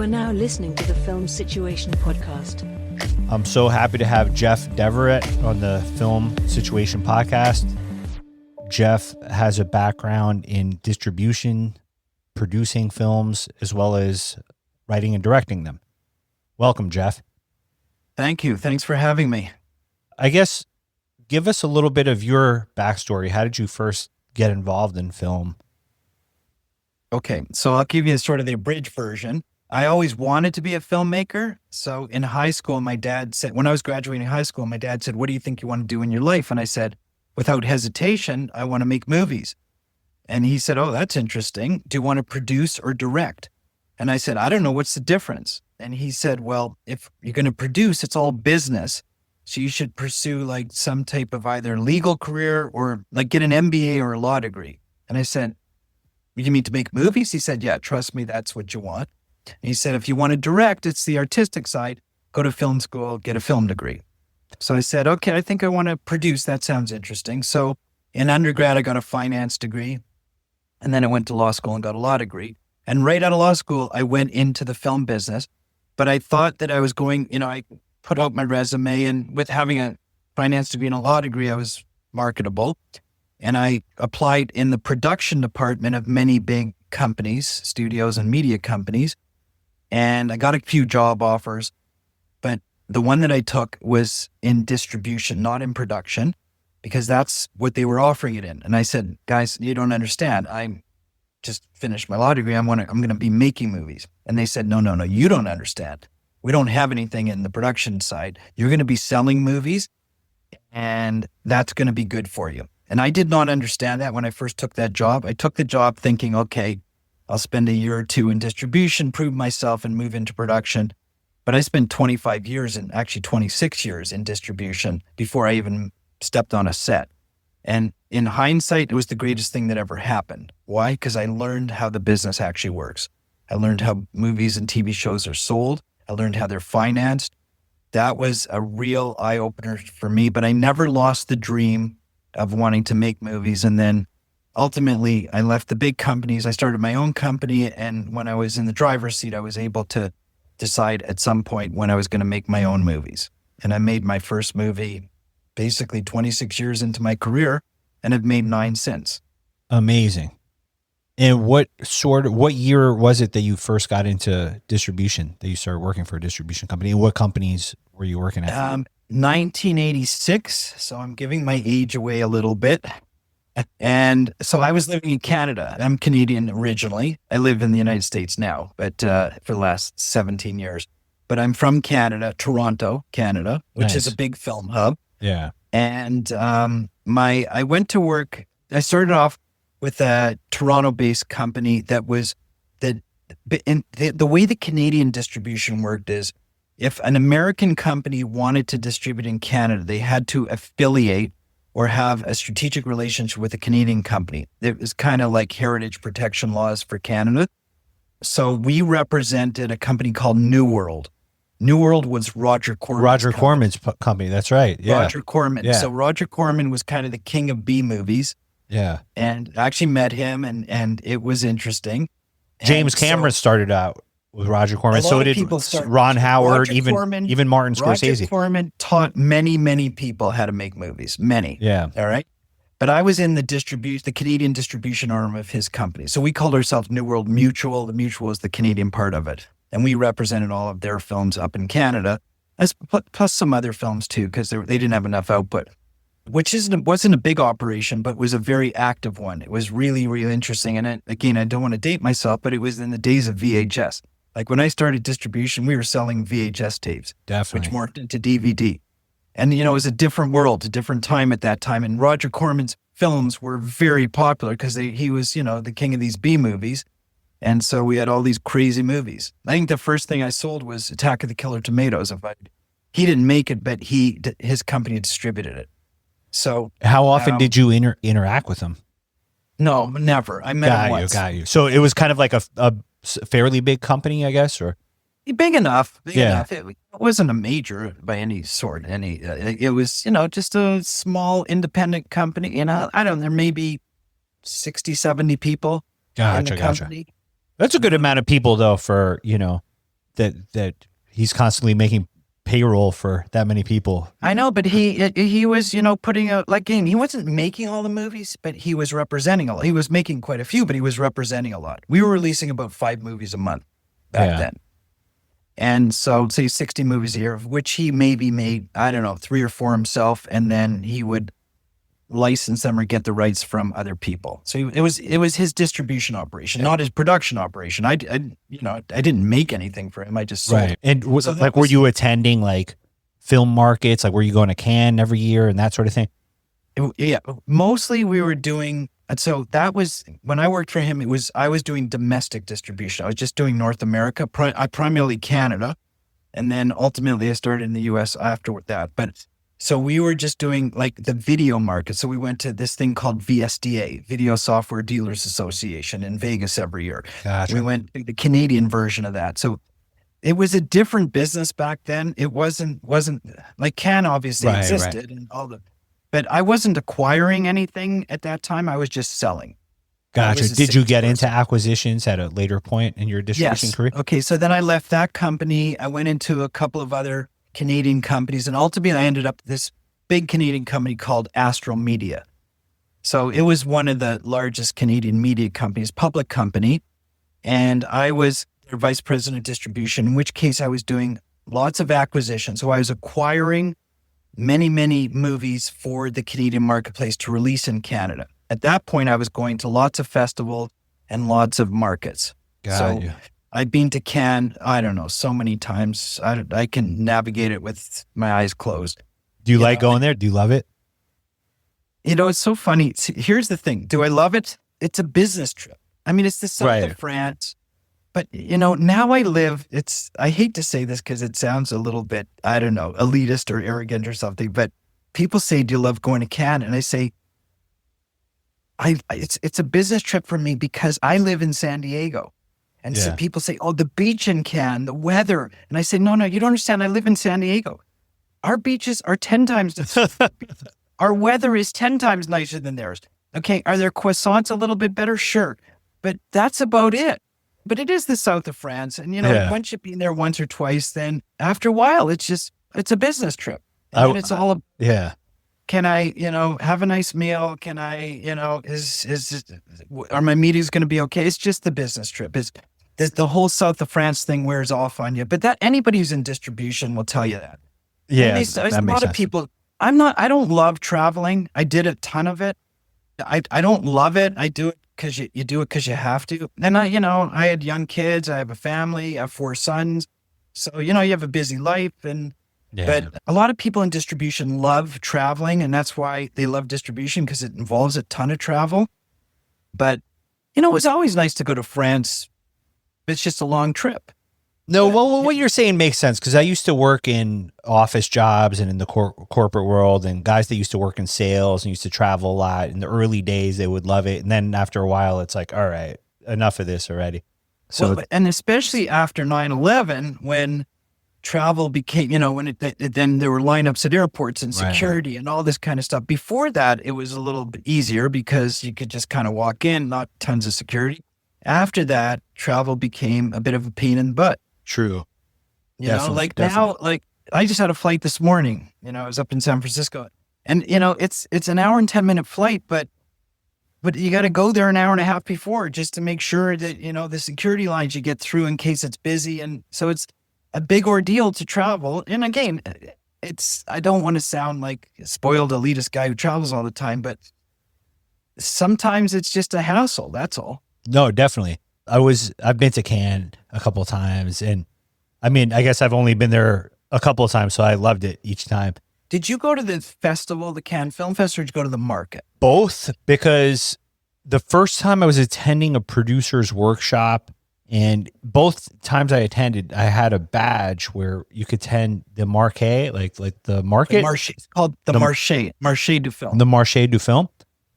are now listening to the Film Situation podcast. I'm so happy to have Jeff Deverett on the Film Situation podcast. Jeff has a background in distribution, producing films, as well as writing and directing them. Welcome, Jeff. Thank you. Thanks for having me. I guess give us a little bit of your backstory. How did you first get involved in film? Okay, so I'll give you sort of the abridged version. I always wanted to be a filmmaker. So in high school, my dad said, when I was graduating high school, my dad said, "What do you think you want to do in your life?" And I said, without hesitation, "I want to make movies." And he said, "Oh, that's interesting. Do you want to produce or direct?" And I said, "I don't know. What's the difference?" And he said, "Well, if you're going to produce, it's all business. So you should pursue like some type of either legal career or like get an MBA or a law degree." And I said, "You mean to make movies?" He said, "Yeah, trust me, that's what you want." And he said, "If you want to direct, it's the artistic side. Go to film school, get a film degree." So I said, "Okay, I think I want to produce. That sounds interesting." So in undergrad, I got a finance degree. And then I went to law school and got a law degree. And right out of law school, I went into the film business. But I thought that I was going, I put out my resume, and with having a finance degree and a law degree, I was marketable. And I applied in the production department of many big companies, studios and media companies. And I got a few job offers, but the one that I took was in distribution, not in production, because that's what they were offering it in. And I said, "Guys, you don't understand. I just finished my law degree. I'm going to be making movies." And they said, no, you don't understand. We don't have anything in the production side. You're going to be selling movies, and that's going to be good for you. And I did not understand that when I first took that job. I took the job thinking, okay, I'll spend a year or two in distribution, prove myself, and move into production. But I spent 25 years and actually 26 years in distribution before I even stepped on a set. And in hindsight, it was the greatest thing that ever happened. Why? Because I learned how the business actually works. I learned how movies and TV shows are sold. I learned how they're financed. That was a real eye-opener for me, but I never lost the dream of wanting to make movies. And then ultimately, I left the big companies. I started my own company. And when I was in the driver's seat, I was able to decide at some point when I was going to make my own movies. And I made my first movie basically 26 years into my career, and I've made 9 since. Amazing. And what year was it that you first got into distribution, that you started working for a distribution company? And what companies were you working at? 1986. So I'm giving my age away a little bit. And so I was living in Canada. I'm Canadian originally. I live in the United States now, but for the last 17 years. But I'm from Canada, Toronto, Canada, which is a big film hub. Yeah. And I went to work. I started off with a Toronto-based company the way the Canadian distribution worked is, if an American company wanted to distribute in Canada, they had to affiliate or have a strategic relationship with a Canadian company. It was kind of like heritage protection laws for Canada. So we represented a company called New World. New World was Roger Corman's company. That's right. Yeah. Roger Corman. Yeah. So Roger Corman was kind of the king of B movies. Yeah. And I actually met him, and it was interesting. James Cameron started out with Roger Corman. So did Ron Howard, even Martin Scorsese. Roger Corman taught many, many people how to make movies. Many. Yeah. All right. But I was in the Canadian distribution arm of his company. So we called ourselves New World Mutual. The Mutual is the Canadian part of it. And we represented all of their films up in Canada, plus some other films too, because they didn't have enough output, which wasn't a big operation, but was a very active one. It was really, really interesting. And again, I don't want to date myself, but it was in the days of VHS. Like when I started distribution, we were selling VHS tapes, definitely, which morphed into DVD. And, it was a different world, a different time at that time. And Roger Corman's films were very popular because he was, the king of these B movies. And so we had all these crazy movies. I think the first thing I sold was Attack of the Killer Tomatoes. He didn't make it, but his company distributed it. So how often did you interact with him? No, never. I met him once. Got you. So it was kind of like a fairly big company, I guess, or big enough. It wasn't a major by any sort. It was, just a small independent company. I don't know, there may be 60, 70 people in the company. That's a good amount of people, though, for that he's constantly making payroll for that many people. I know, but he was, putting out, like, he wasn't making all the movies, but he was representing he was making quite a few, but he was representing a lot. We were releasing about 5 movies a month back then. And so say 60 movies a year, of which he maybe made, I don't know, 3 or 4 himself. And then he would license them or get the rights from other people. So it was his distribution operation, not his production operation. I didn't make anything for him. I just sold it. And were you attending like film markets? Like, were you going to Cannes every year and that sort of thing? Yeah, mostly we were doing. And so that was when I worked for him. I was doing domestic distribution. I was just doing North America, primarily Canada, and then ultimately I started in the U.S. after that. But so we were just doing like the video market. So we went to this thing called VSDA, Video Software Dealers Association, in Vegas every year. Gotcha. We went to the Canadian version of that. So it was a different business back then. It wasn't like Cannes obviously existed and all the. But I wasn't acquiring anything at that time. I was just selling. Gotcha. Did you get into acquisitions at a later point in your distribution career? Okay. So then I left that company. I went into a couple of other Canadian companies, and ultimately I ended up this big Canadian company called Astral Media. So it was one of the largest Canadian media companies, public company. And I was their vice president of distribution, in which case I was doing lots of acquisitions. So I was acquiring many, many movies for the Canadian marketplace to release in Canada. At that point, I was going to lots of festivals and lots of markets. Got you. I'd been to Cannes, I don't know, so many times. I can navigate it with my eyes closed. Do you like going there? Do you love it? It's so funny. See, here's the thing. Do I love it? It's a business trip. I mean, it's the south of France. But, now I hate to say this because it sounds a little bit, I don't know, elitist or arrogant or something, but people say, do you love going to Cannes? And I say, it's a business trip for me because I live in San Diego. And so people say, oh, the beach in Cannes, the weather. And I say, no, you don't understand. I live in San Diego. Our beaches are 10 times, our weather is 10 times nicer than theirs. Okay. Are their croissants a little bit better? Sure. But that's about it. But it is the south of France. And, once you've been there once or twice, then after a while, it's a business trip. And it's all, can I, have a nice meal? Can I, are my meetings going to be okay? It's just the business trip. It's the whole south of France thing wears off on you. But anybody who's in distribution will tell you that. Yeah. A lot of people, I don't love traveling. I did a ton of it. I don't love it. I do it because you do it because you have to. And I had young kids. I have a family. I have 4 sons. So, you have a busy life. But a lot of people in distribution love traveling, and that's why they love distribution, because it involves a ton of travel. But, it's always nice to go to France. It's just a long trip. No, well, what you're saying makes sense, because I used to work in office jobs and in the corporate world, and guys that used to work in sales and used to travel a lot. In the early days, they would love it. And then after a while, it's like, all right, enough of this already. So, and especially after 9/11, when travel became, then there were lineups at airports and security and all this kind of stuff. Before that, it was a little bit easier because you could just kind of walk in, not tons of security. After that, travel became a bit of a pain in the butt. True. Definitely. Now, I just had a flight this morning, I was up in San Francisco, and, it's an hour and 10-minute flight, but you got to go there an hour and a half before just to make sure that, the security lines you get through in case it's busy. And so it's a big ordeal to travel. And again, I don't want to sound like a spoiled elitist guy who travels all the time, but sometimes it's just a hassle. That's all. No, definitely. I've been to Cannes a couple of times, and I mean, I guess I've only been there a couple of times, so I loved it each time. Did you go to the festival, the Cannes Film Fest, or did you go to the market? Both, because the first time I was attending a producer's workshop, and both times I attended, I had a badge where you could attend the marquee, like the market. It's called the Marché du Film. The Marché du Film.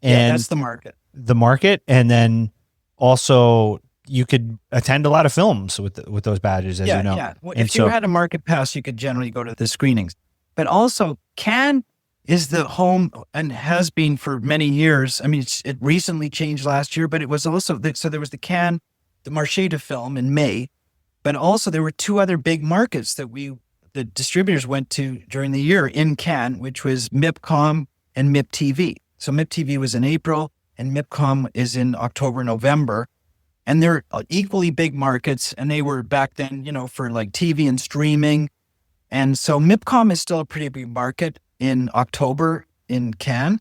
And that's the market. The market, and then also you could attend a lot of films with those badges, as you know. Yeah. Well, if you had a market pass, you could generally go to the screenings. But also, Cannes is the home and has been for many years. I mean, it recently changed last year, but it was also, so there was the Cannes, the Marché du Film in May. But also there were two other big markets that the distributors went to during the year in Cannes, which was MIPCOM and MIPTV. So MIPTV was in April and MIPCOM is in October, November. And they're equally big markets. And they were back then, for like TV and streaming. And so MIPCOM is still a pretty big market in October in Cannes.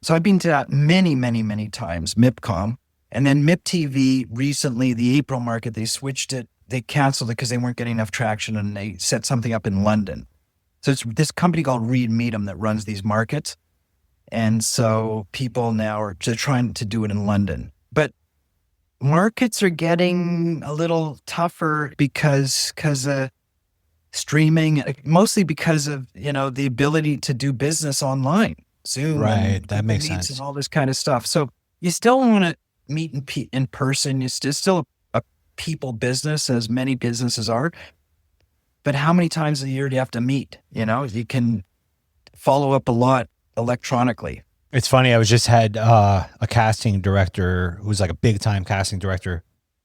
So I've been to that many, many, many times, MIPCOM. And then MIPTV recently, the April market, they switched it. They canceled it because they weren't getting enough traction and they set something up in London. So it's this company called Reed Meadham that runs these markets. And so people now are trying to do it in London. But markets are getting a little tougher because of streaming, mostly because of, the ability to do business online, Zoom. Right. That makes sense. And all this kind of stuff. So you still want to meet in person. It's still a people business, as many businesses are. But how many times a year do you have to meet? You can follow up a lot electronically. It's funny. I was just had a casting director who's like a big time casting director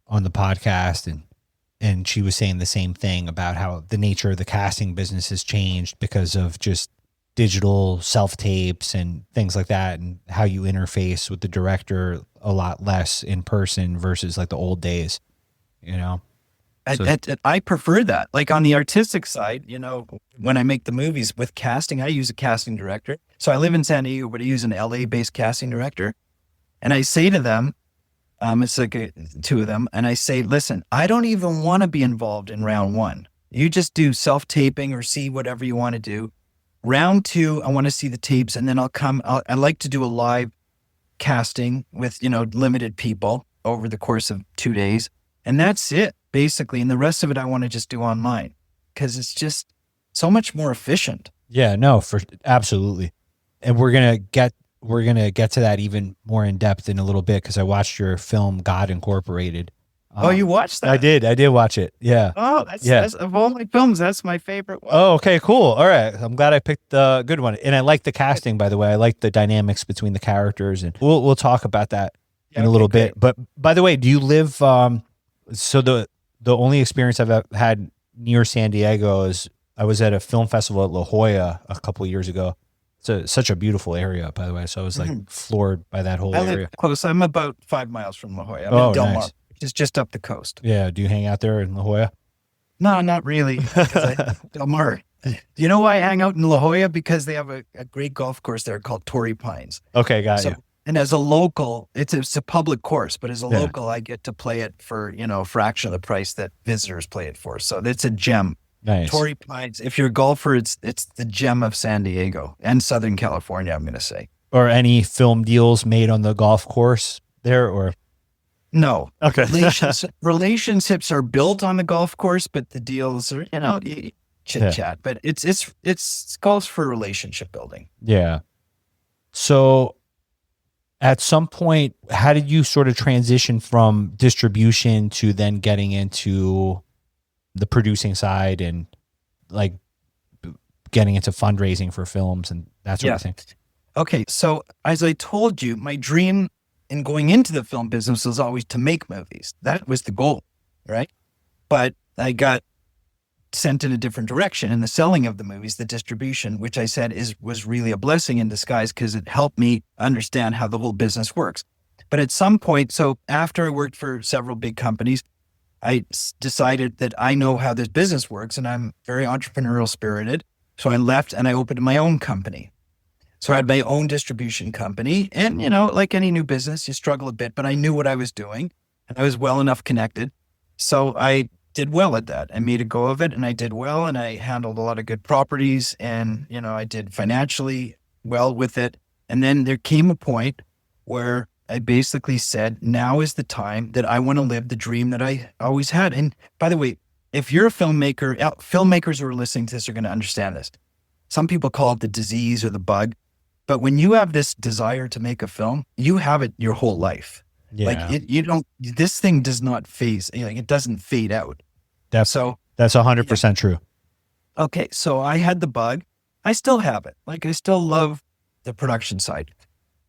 on the podcast, and she was saying the same thing about how the nature of the casting business has changed because of just digital self-tapes and things like that, and how you interface with the director a lot less in person versus like the old days, So, I prefer that. Like on the artistic side, when I make the movies with casting, I use a casting director. So I live in San Diego, but I use an LA-based casting director. And I say to them, it's like two of them, and I say, listen, I don't even want to be involved in round one. You just do self-taping or see whatever you want to do. Round two, I want to see the tapes, and then I like to do a live casting with, limited people over the course of 2 days. And that's it, basically. And the rest of it, I want to just do online because it's just so much more efficient. Yeah, no, absolutely. And we're going to get to that even more in depth in a little bit, because I watched your film God Incorporated. Oh, you watched that? I did watch it. Yeah. Oh, that's of all my films, that's my favorite one. Oh, okay, cool. All right. I'm glad I picked the good one. And I like the casting, by the way. I like the dynamics between the characters, and we'll talk about that in a little bit. But by the way, do you live so the only experience I've had near San Diego is I was at a film festival at La Jolla a couple of years ago. It's such a beautiful area, by the way. So I was like floored by that whole area. Live close. I'm about 5 miles from La Jolla. I'm in Del Mar, which is just up the coast. Yeah. Do you hang out there in La Jolla? No, not really. Del Mar. You know why I hang out in La Jolla? Because they have a great golf course there called Torrey Pines. Okay, got you. And as a local, it's a public course, but as a local, I get to play it for, a fraction of the price that visitors play it for. So it's a gem. Nice. Torrey Pines. If you're a golfer, it's the gem of San Diego and Southern California, I'm going to say. Or any film deals made on the golf course there, or? No. Okay. Relationships are built on the golf course, but the deals are, chit chat. But it's calls for relationship building. Yeah. So at some point, how did you sort of transition from distribution to then getting into the producing side and like getting into fundraising for films and that sort of thing? Okay. So as I told you, my dream in going into the film business was always to make movies. That was the goal, right? But I got sent in a different direction in the selling of the movies, the distribution, which I said was really a blessing in disguise because it helped me understand how the whole business works. But at some point, so after I worked for several big companies, I decided that I know how this business works and I'm very entrepreneurial spirited. So I left and I opened my own company. So I had my own distribution company, and, like any new business, you struggle a bit, but I knew what I was doing and I was well enough connected. So I did well at that. I made a go of it and I did well, and I handled a lot of good properties, and, I did financially well with it. And then there came a point where I basically said, now is the time that I want to live the dream that I always had. And by the way, if you're a filmmaker, filmmakers who are listening to this are going to understand this. Some people call it the disease or the bug, but when you have this desire to make a film, you have it your whole life. Yeah. This thing does not phase, it doesn't fade out. That's 100% true. Okay. So I had the bug. I still have it. I still love the production side,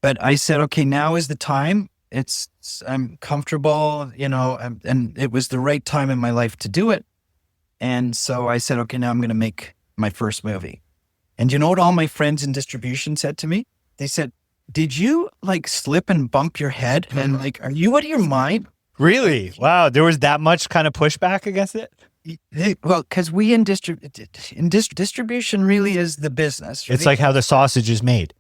but I said, okay, now is the time. I'm comfortable, and it was the right time in my life to do it. And so I said, okay, now I'm going to make my first movie. And you know what all my friends in distribution said to me? They said, did you like slip and bump your head? And like, are you out of your mind? Really? Wow. There was that much kind of pushback against it? Well, because we distribution really is the business. It's like how the sausage is made.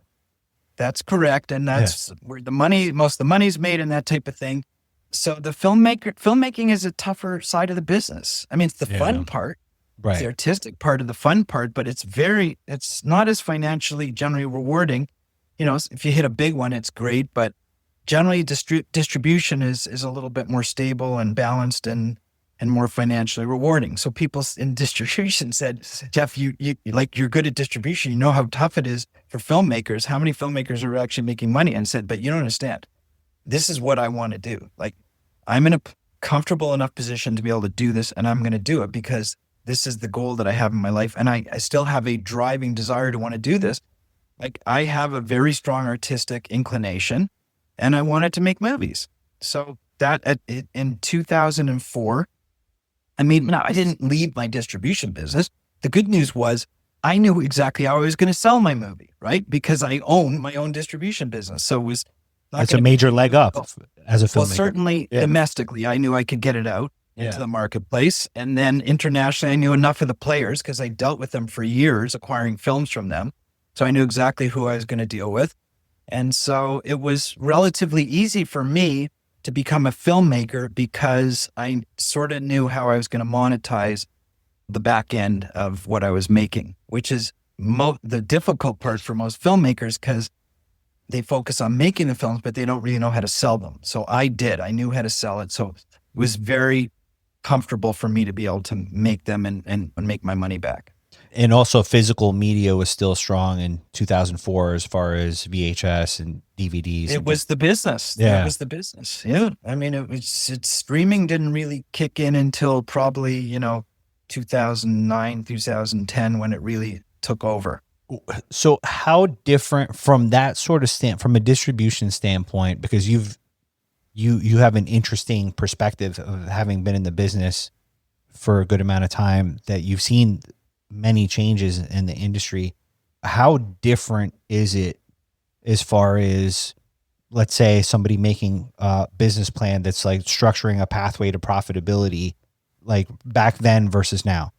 That's correct. And that's where most of the money's made and that type of thing. So the filmmaking is a tougher side of the business. I mean, it's the fun part. Right. It's the artistic part of the fun part, but it's not as financially generally rewarding. If you hit a big one, it's great, but generally distribution is a little bit more stable and balanced and more financially rewarding. So people in distribution said, Jeff, you're good at distribution. You know how tough it is for filmmakers. How many filmmakers are actually making money? And I said, but you don't understand. This is what I want to do. Like, I'm in a comfortable enough position to be able to do this, and I'm going to do it because this is the goal that I have in my life. And I still have a driving desire to want to do this. Like, I have a very strong artistic inclination and I wanted to make movies. So that in 2004, I didn't leave my distribution business. The good news was I knew exactly how I was going to sell my movie, right? Because I own my own distribution business. So it was That's a major leg up as a filmmaker. Well, certainly domestically, I knew I could get it out into the marketplace. And then internationally, I knew enough of the players because I dealt with them for years, acquiring films from them. So I knew exactly who I was going to deal with. And so it was relatively easy for me to become a filmmaker because I sort of knew how I was going to monetize the back end of what I was making, which is the difficult part for most filmmakers because they focus on making the films, but they don't really know how to sell them. So I knew how to sell it. So it was very comfortable for me to be able to make them and make my money back. And also physical media was still strong in 2004 as far as VHS and DVDs. It was the business. Yeah. It was the business. Yeah. I mean, streaming didn't really kick in until probably, 2009, 2010 when it really took over. So how different from that sort of from a distribution standpoint, because you have an interesting perspective of having been in the business for a good amount of time, that you've seen many changes in the industry. How different is it as far as, let's say, somebody making a business plan that's like structuring a pathway to profitability, like back then versus now?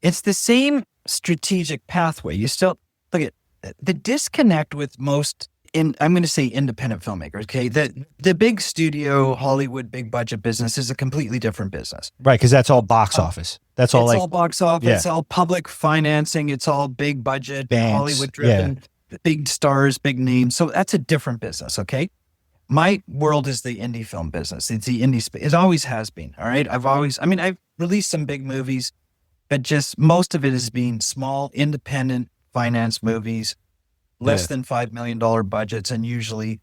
It's the same strategic pathway. You still look at the disconnect with most I'm going to say independent filmmakers. Okay. The big studio, Hollywood, big budget business is a completely different business. Right. Cause that's all box office. That's all all box office. It's all public financing. It's all big budget, Hollywood driven, big stars, big names. So that's a different business. Okay. My world is the indie film business. It's the indie space. It always has been. All right. I've released some big movies, but just most of it has been small, independent finance movies, less than $5 million budgets, and usually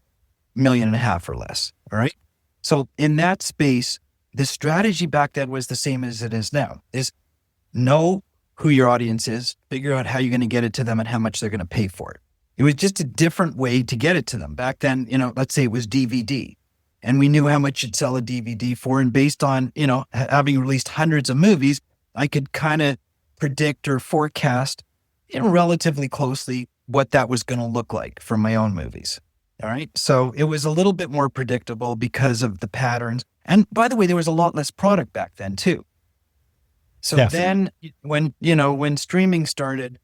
$1.5 million or less. All right. So in that space, the strategy back then was the same as it is now, is know who your audience is, figure out how you're going to get it to them and how much they're going to pay for it. It was just a different way to get it to them. Back then, let's say it was DVD, and we knew how much you'd sell a DVD for. And based on, having released hundreds of movies, I could kind of predict or forecast, relatively closely what that was going to look like for my own movies. All right. So it was a little bit more predictable because of the patterns. And by the way, there was a lot less product back then too. So then when streaming started,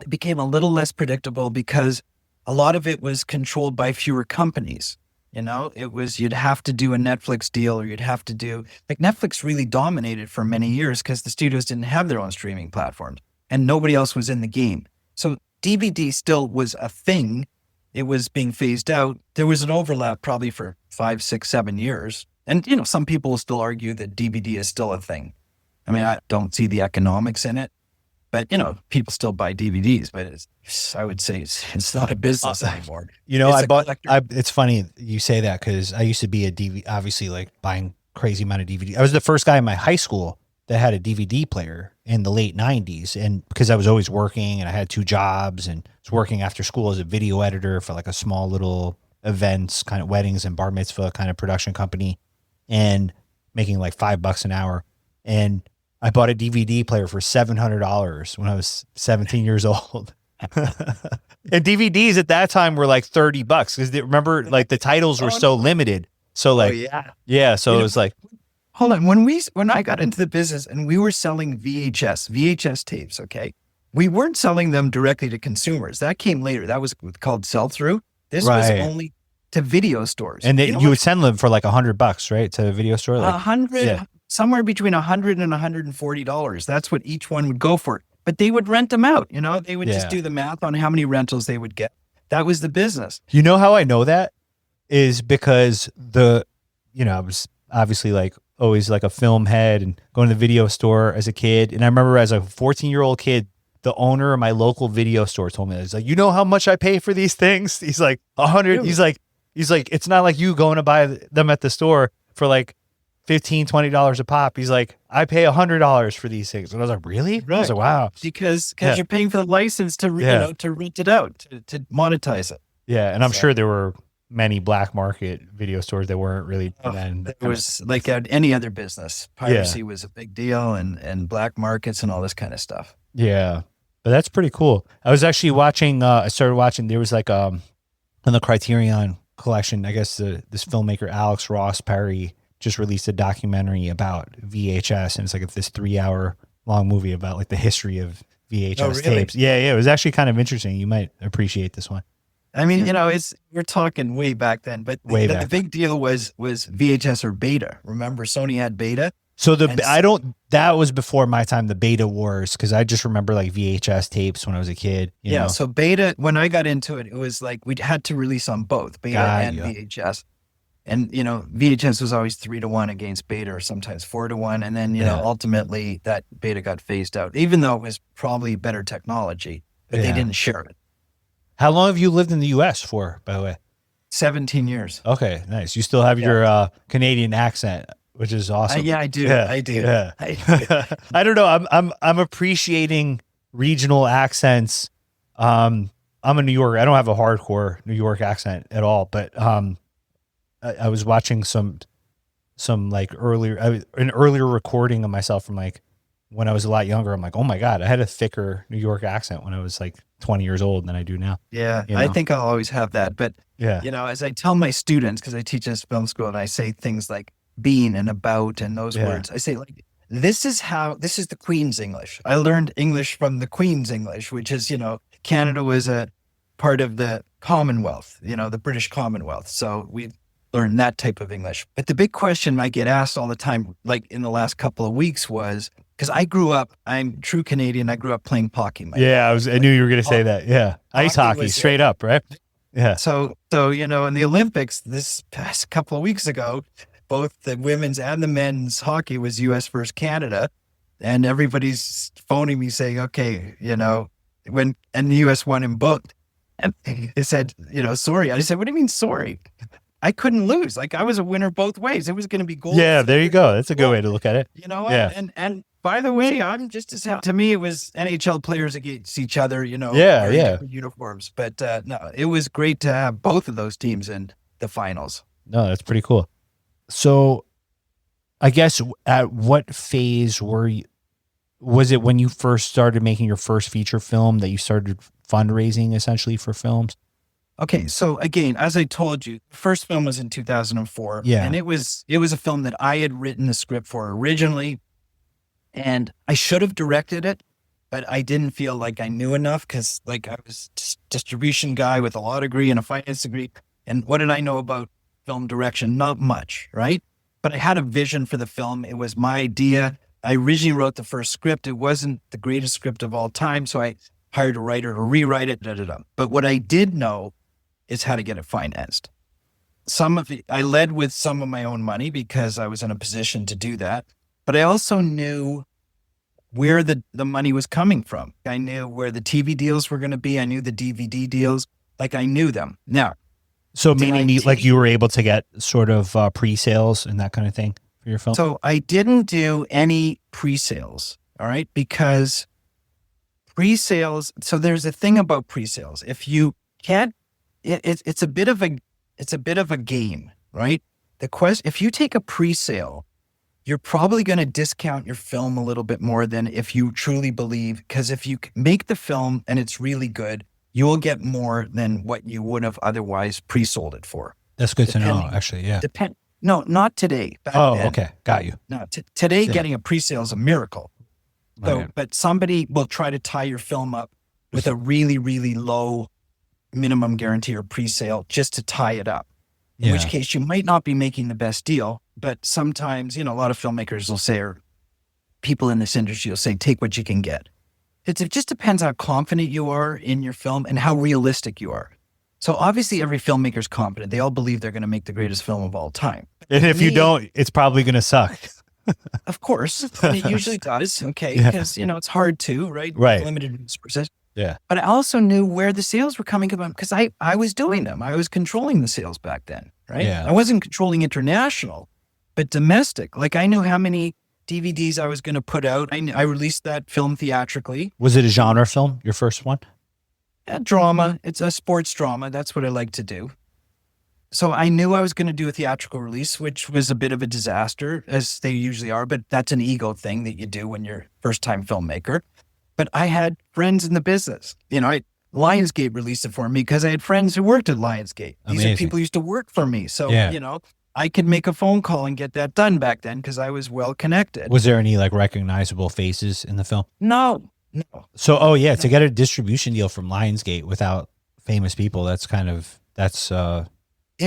it became a little less predictable because a lot of it was controlled by fewer companies. It was, you'd have to do a Netflix deal, or you'd have to do, like, Netflix really dominated for many years because the studios didn't have their own streaming platforms and nobody else was in the game. So DVD still was a thing. It was being phased out. There was an overlap probably for 5, 6, 7 years. And, some people will still argue that DVD is still a thing. I mean, I don't see the economics in it, but, people still buy DVDs, but I would say it's not a business anymore. It's funny you say that, because I used to be a DVD, obviously, like, buying crazy amount of DVD. I was the first guy in my high school that had a DVD player in the late 90s. And because I was always working and I had 2 jobs and was working after school as a video editor for like a small little events, kind of weddings and bar mitzvah kind of production company, and making like $5 an hour. And I bought a DVD player for $700 when I was 17 years old. And DVDs at that time were like $30 because remember, like the titles were so limited. So like, yeah. So it was like, hold on. When I got into the business and we were selling VHS tapes, okay, we weren't selling them directly to consumers. That came later. That was called sell-through. This was only to video stores. And you would send them for like $100, right? To a video store? Like, 100, somewhere between $100 and $140. That's what each one would go for. But they would rent them out. They would just do the math on how many rentals they would get. That was the business. You know how I know that is because I was obviously like always like a film head and going to the video store as a kid. And I remember as a 14-year-old kid, the owner of my local video store told me, he's like, you know how much I pay for these things? He's like 100. Really? He's like, it's not like you going to buy them at the store for like $15, $20 a pop. He's like, I pay $100 for these things. And I was like, really? Right. I was like, wow. Because you're paying for the license to rent it out, to monetize it. Yeah. And I'm sure there were many black market video stores that weren't really. It was like any other business. Piracy was a big deal and black markets and all this kind of stuff. Yeah. But that's pretty cool. I was actually watching, there was like on the Criterion collection, I guess this filmmaker, Alex Ross Perry, just released a documentary about VHS, and it's like this 3-hour long movie about like the history of VHS tapes. Yeah, it was actually kind of interesting. You might appreciate this one. I mean, we're talking way back then, but the big deal was VHS or beta. Remember, Sony had beta. So that was before my time, the beta wars, because I just remember like VHS tapes when I was a kid. You know? So beta, when I got into it, it was like we had to release on both beta and VHS. And, VHS was always 3-1 against beta, or sometimes 4-1. And then, ultimately that beta got phased out, even though it was probably better technology, but they didn't share it. How long have you lived in the U.S. for, by the way? 17 years. Okay, nice. You still have your Canadian accent, which is awesome. I do. Yeah. I do. Yeah. I don't know. I'm appreciating regional accents. I'm a New Yorker. I don't have a hardcore New York accent at all, but I was watching some like an earlier recording of myself from like when I was a lot younger. I'm like, oh my God, I had a thicker New York accent when I was like 20 years old than I do now. Yeah. I think I'll always have that. But, as I tell my students, because I teach this film school and I say things like being and about and those words, I say like, this is the Queen's English. I learned English from the Queen's English, which is, Canada was a part of the Commonwealth, the British Commonwealth. So we learn that type of English. But the big question I get asked all the time, like in the last couple of weeks, was because I'm true Canadian. I grew up playing hockey. I knew you were going to say that. Yeah. Ice hockey, straight up, right? Yeah. So, in the Olympics this past couple of weeks ago, both the women's and the men's hockey was US versus Canada. And everybody's phoning me saying, okay, and the US won in both. And they said, sorry. I said, what do you mean sorry? I couldn't lose. Like I was a winner both ways. It was going to be gold. Yeah, there you go. That's a good way to look at it. And by the way, I'm just as happy. To me, it was NHL players against each other, different uniforms. But no, it was great to have both of those teams in the finals. No, that's pretty cool. So I guess at what phase was it when you first started making your first feature film that you started fundraising essentially for films? Okay, so again, as I told you, the first film was in 2004. Yeah. And it was a film that I had written the script for originally. And I should have directed it, but I didn't feel like I knew enough because like I was just distribution guy with a law degree and a finance degree. And what did I know about film direction? Not much, right? But I had a vision for the film. It was my idea. I originally wrote the first script. It wasn't the greatest script of all time. So I hired a writer to rewrite it. But what I did know is how to get it financed. Some of it, I led with some of my own money because I was in a position to do that. But I also knew where the money was coming from. I knew where the TV deals were going to be. I knew the DVD deals. Like I knew them. Now, so meaning like you were able to get sort of pre-sales and that kind of thing for your film? So I didn't do any pre-sales, all right? Because pre-sales, so there's a thing about pre-sales. If you can't, it's a bit of a it's a bit of a game, right? If you take a pre-sale, you're probably going to discount your film a little bit more than if you truly believe, because if you make the film and it's really good, you will get more than what you would have otherwise pre-sold it for. That's good to know, actually. Yeah. No, not today. Back then. Okay. Got you. No, today getting a pre-sale is a miracle. So, Right. but somebody will try to tie your film up with a really, really low minimum guarantee or pre-sale just to tie it up. In which case you might not be making the best deal, but sometimes, a lot of filmmakers will say, or people in this industry will say, take what you can get. It just depends how confident you are in your film and how realistic you are. So obviously every filmmaker's confident. They all believe they're going to make the greatest film of all time. And if you don't, it's probably going to suck. Of course. And it usually does. Okay. Because, it's hard to, right? Right. Limited resources. Yeah. But I also knew where the sales were coming from because I was doing them. I was controlling the sales back then, right? Yeah. I wasn't controlling international, but domestic. Like I knew how many DVDs I was going to put out. I released that film theatrically. Was it a genre film, your first one? A drama. It's a sports drama. That's what I like to do. So I knew I was going to do a theatrical release, which was a bit of a disaster, as they usually are. But that's an ego thing that you do when you're first-time filmmaker. But I had friends in the business. Lionsgate released it for me because I had friends who worked at Lionsgate. These are people who used to work for me. So, I could make a phone call and get that done back then because I was well connected. Was there any recognizable faces in the film? No. So, to get a distribution deal from Lionsgate without famous people, it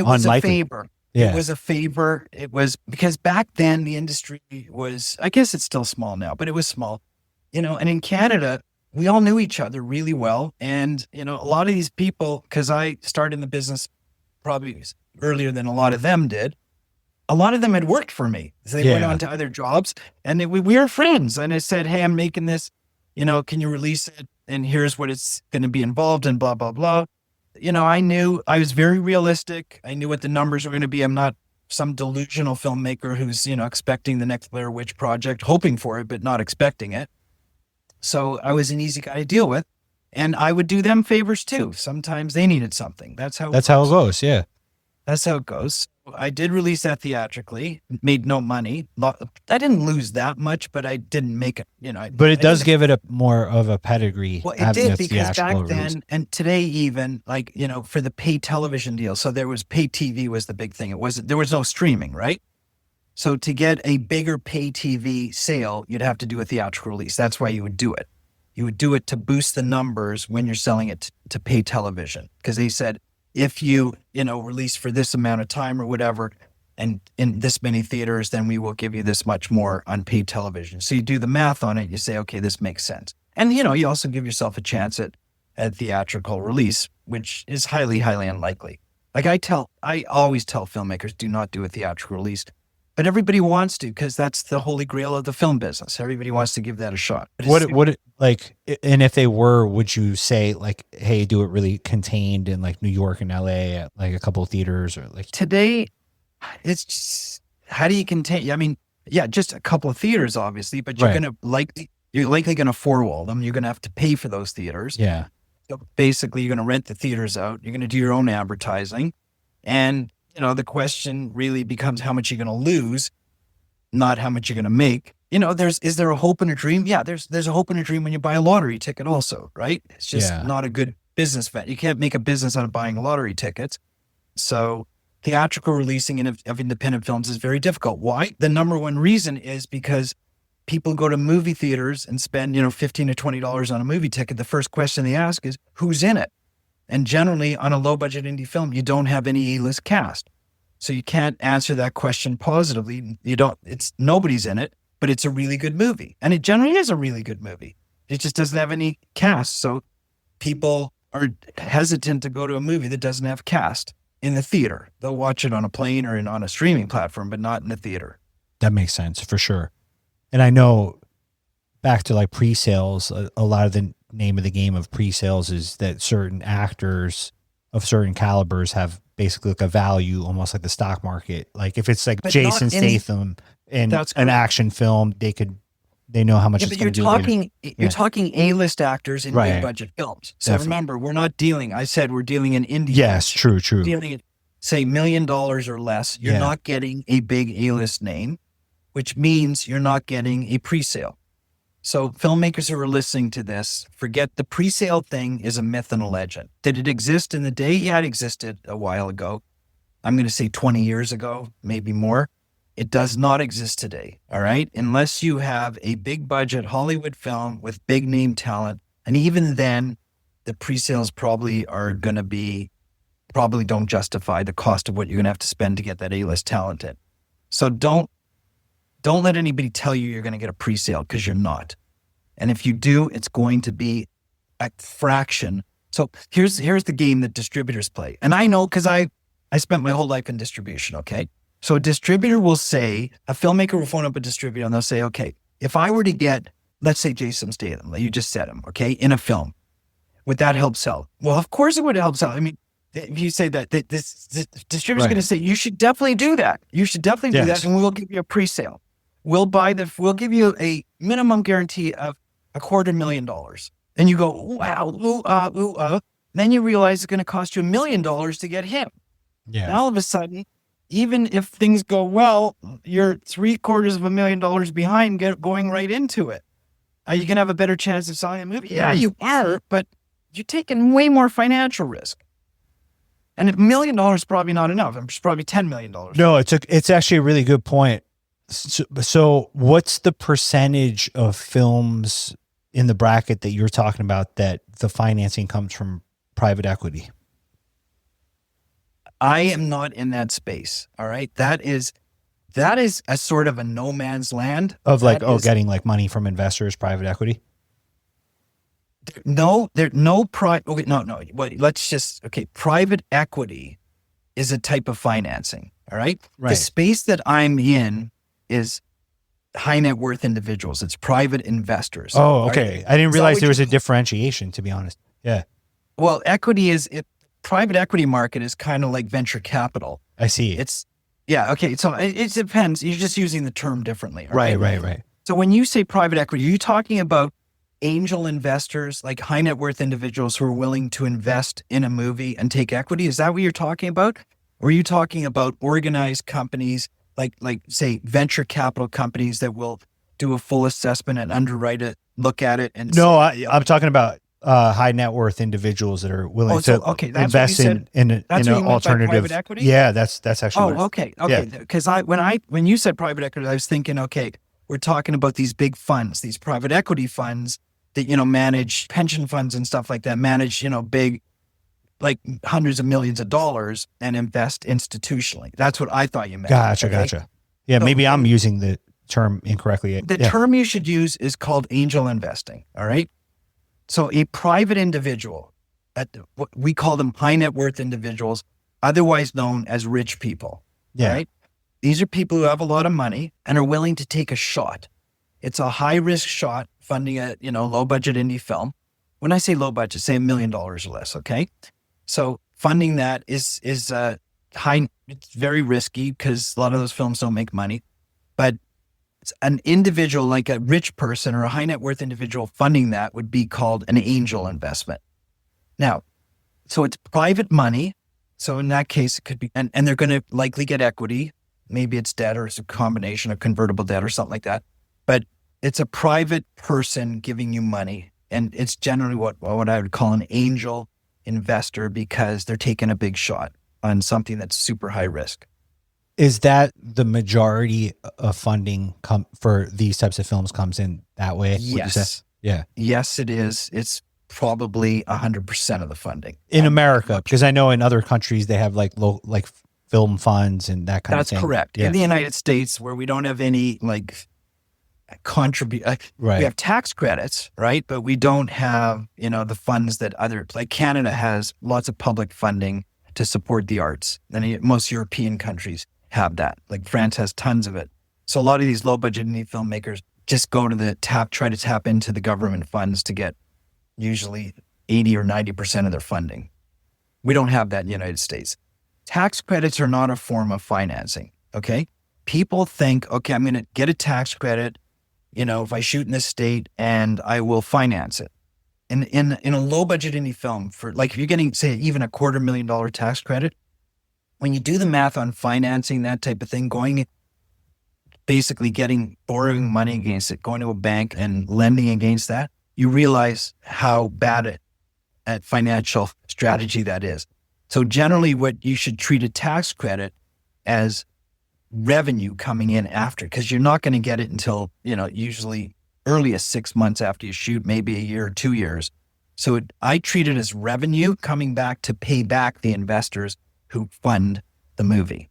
was unlikely. A favor. Yeah. It was a favor. It was because back then the industry was, I guess it's still small now, but it was small. And in Canada, we all knew each other really well. And, a lot of these people, because I started in the business probably earlier than a lot of them did, a lot of them had worked for me. So they went on to other jobs and we were friends. And I said, hey, I'm making this, can you release it? And here's what it's going to be involved in, blah, blah, blah. I knew I was very realistic. I knew what the numbers were going to be. I'm not some delusional filmmaker who's, expecting the next Blair Witch project, hoping for it, but not expecting it. So I was an easy guy to deal with, and I would do them favors too. Sometimes they needed something. That's how it goes. Yeah. That's how it goes. I did release that theatrically, made no money. I didn't lose that much, but I didn't make it, But it does give it a more of a pedigree. Well, it did because back then and today even for the pay television deal. So there was pay TV was the big thing. There was no streaming, right? So to get a bigger pay TV sale, you'd have to do a theatrical release. That's why you would do it. You would do it to boost the numbers when you're selling it to pay television. Because they said, if you, release for this amount of time or whatever, and in this many theaters, then we will give you this much more on paid television. So you do the math on it. You say, okay, this makes sense. And, you also give yourself a chance at theatrical release, which is highly, highly unlikely. I always tell filmmakers, do not do a theatrical release. But everybody wants to because that's the holy grail of the film business. Everybody wants to give that a shot. And if they were, would you say hey, do it really contained in New York and LA at a couple of theaters or Today, it's just, how do you contain? I mean, just a couple of theaters, obviously, but you're likely going to four-wall them. You're going to have to pay for those theaters. Yeah. So basically, you're going to rent the theaters out. You're going to do your own advertising. And the question really becomes how much you're going to lose, not how much you're going to make. Is there a hope and a dream? Yeah, there's a hope and a dream when you buy a lottery ticket also, right? It's just not a good business bet. You can't make a business out of buying lottery tickets. So theatrical releasing of independent films is very difficult. Why? The number one reason is because people go to movie theaters and spend, $15 to $20 on a movie ticket. The first question they ask is, who's in it? And generally, on a low-budget indie film, you don't have any A-list cast. So you can't answer that question positively. Nobody's in it, but it's a really good movie. And it generally is a really good movie. It just doesn't have any cast. So people are hesitant to go to a movie that doesn't have cast in the theater. They'll watch it on a plane or on a streaming platform, but not in the theater. That makes sense for sure. And I know back to pre-sales, a lot of the name of the game of pre-sales is that certain actors of certain calibers have basically a value, almost like the stock market. If it's but Jason Statham in an action film, they know how much it's going to do. You're talking A-list actors in big budget films. So remember, we're not dealing. I said we're dealing in indie. Yes, films. true. Dealing in say $1 million or less, you're not getting a big A-list name, which means you're not getting a pre-sale. So filmmakers who are listening to this, forget the pre-sale thing is a myth and a legend. Did it exist in the day? Yeah, it existed a while ago. I'm going to say 20 years ago, maybe more. It does not exist today, all right? Unless you have a big budget Hollywood film with big name talent. And even then, the pre-sales probably don't justify the cost of what you're going to have to spend to get that A-list talent in. So don't let anybody tell you you're going to get a pre-sale, because you're not. And if you do, it's going to be a fraction. So here's the game that distributors play. And I know, because I spent my whole life in distribution, okay? So a distributor will say, a filmmaker will phone up a distributor and they'll say, okay, if I were to get, let's say Jason Statham, you just said him, okay, in a film, would that help sell? Well, of course it would help sell. I mean, if you say that, this distributor's going to say, you should definitely do that. You should definitely do that, and we'll give you a pre-sale. We'll give you a minimum guarantee of $250,000. And you go, wow, Then you realize it's going to cost you $1 million to get him. Yeah. And all of a sudden, even if things go well, you're $750,000 behind going right into it. Are you going to have a better chance of selling a movie? Yeah, you are, but you're taking way more financial risk. And $1 million is probably not enough. It's probably $10 million. No, it's actually a really good point. So what's the percentage of films in the bracket that you're talking about that the financing comes from private equity? I am not in that space. All right. That is a sort of a no man's land of getting like money from investors, private equity. No. Private equity is a type of financing. All right. The space that I'm in is high net worth individuals. It's private investors. Oh, okay. Right? I didn't realize there was a differentiation, to be honest. Yeah. Well, private equity market is kind of like venture capital. I see. Okay. So it depends. You're just using the term differently. Right. So when you say private equity, are you talking about angel investors, like high net worth individuals who are willing to invest in a movie and take equity? Is that what you're talking about? Or are you talking about organized companies like say venture capital companies that will do a full assessment and underwrite it, look at it? And I'm talking about high net worth individuals that are willing to invest in an alternative. Private equity? Yeah, that's actually. Okay. Because when you said private equity, I was thinking, okay, we're talking about these big funds, these private equity funds that manage pension funds and stuff like that, manage big, like hundreds of millions of dollars, and invest institutionally. That's what I thought you meant. Gotcha. Yeah, so maybe I'm using the term incorrectly. The term you should use is called angel investing. All right. So a private individual, we call them high net worth individuals, otherwise known as rich people. Yeah. Right. These are people who have a lot of money and are willing to take a shot. It's a high risk shot funding a low budget indie film. When I say low budget, say $1 million or less. Okay. So funding that is high. It's very risky because a lot of those films don't make money. But it's an individual, like a rich person or a high net worth individual, funding that would be called an angel investment. Now, so it's private money. So in that case, it could be, and they're going to likely get equity. Maybe it's debt, or it's a combination of convertible debt or something like that. But it's a private person giving you money, and it's generally what I would call an angel investor, because they're taking a big shot on something that's super high risk. Is that the majority of funding for these types of films comes in that way? Yes. Yeah. Yes, it is. It's probably 100% of the funding in America, because I know in other countries they have like film funds and that kind of thing. That's correct. Yeah. In the United States, where we don't have any right. We have tax credits, right? But we don't have, the funds that like Canada has lots of public funding to support the arts. And most European countries have that. Like France has tons of it. So a lot of these low budget indie filmmakers just go to try to tap into the government funds to get usually 80 or 90% of their funding. We don't have that in the United States. Tax credits are not a form of financing. Okay. People think, okay, I'm going to get a tax credit, if I shoot in this state, and I will finance it. In a low budget indie film, for like, if you're getting, say, even $250,000 tax credit, when you do the math on financing, that type of thing, basically borrowing money against it, going to a bank and lending against that, you realize how bad at financial strategy that is. So generally what you should treat a tax credit as revenue coming in after, because you're not going to get it until, usually earliest 6 months after you shoot, maybe a year or 2 years. So I treat it as revenue coming back to pay back the investors who fund the movie.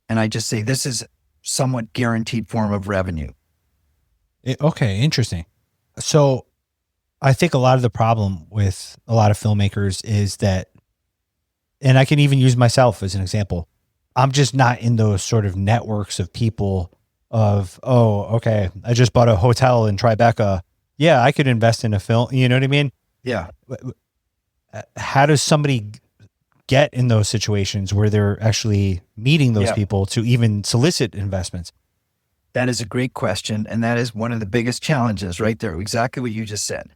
And I just say, this is somewhat guaranteed form of revenue. Okay, interesting. So I think a lot of the problem with a lot of filmmakers is that, and I can even use myself as an example, I'm just not in those sort of networks of people of, oh, okay, I just bought a hotel in Tribeca. Yeah, I could invest in a film. You know what I mean? Yeah. How does somebody get in those situations where they're actually meeting those people to even solicit investments? That is a great question. And that is one of the biggest challenges right there. Exactly what you just said.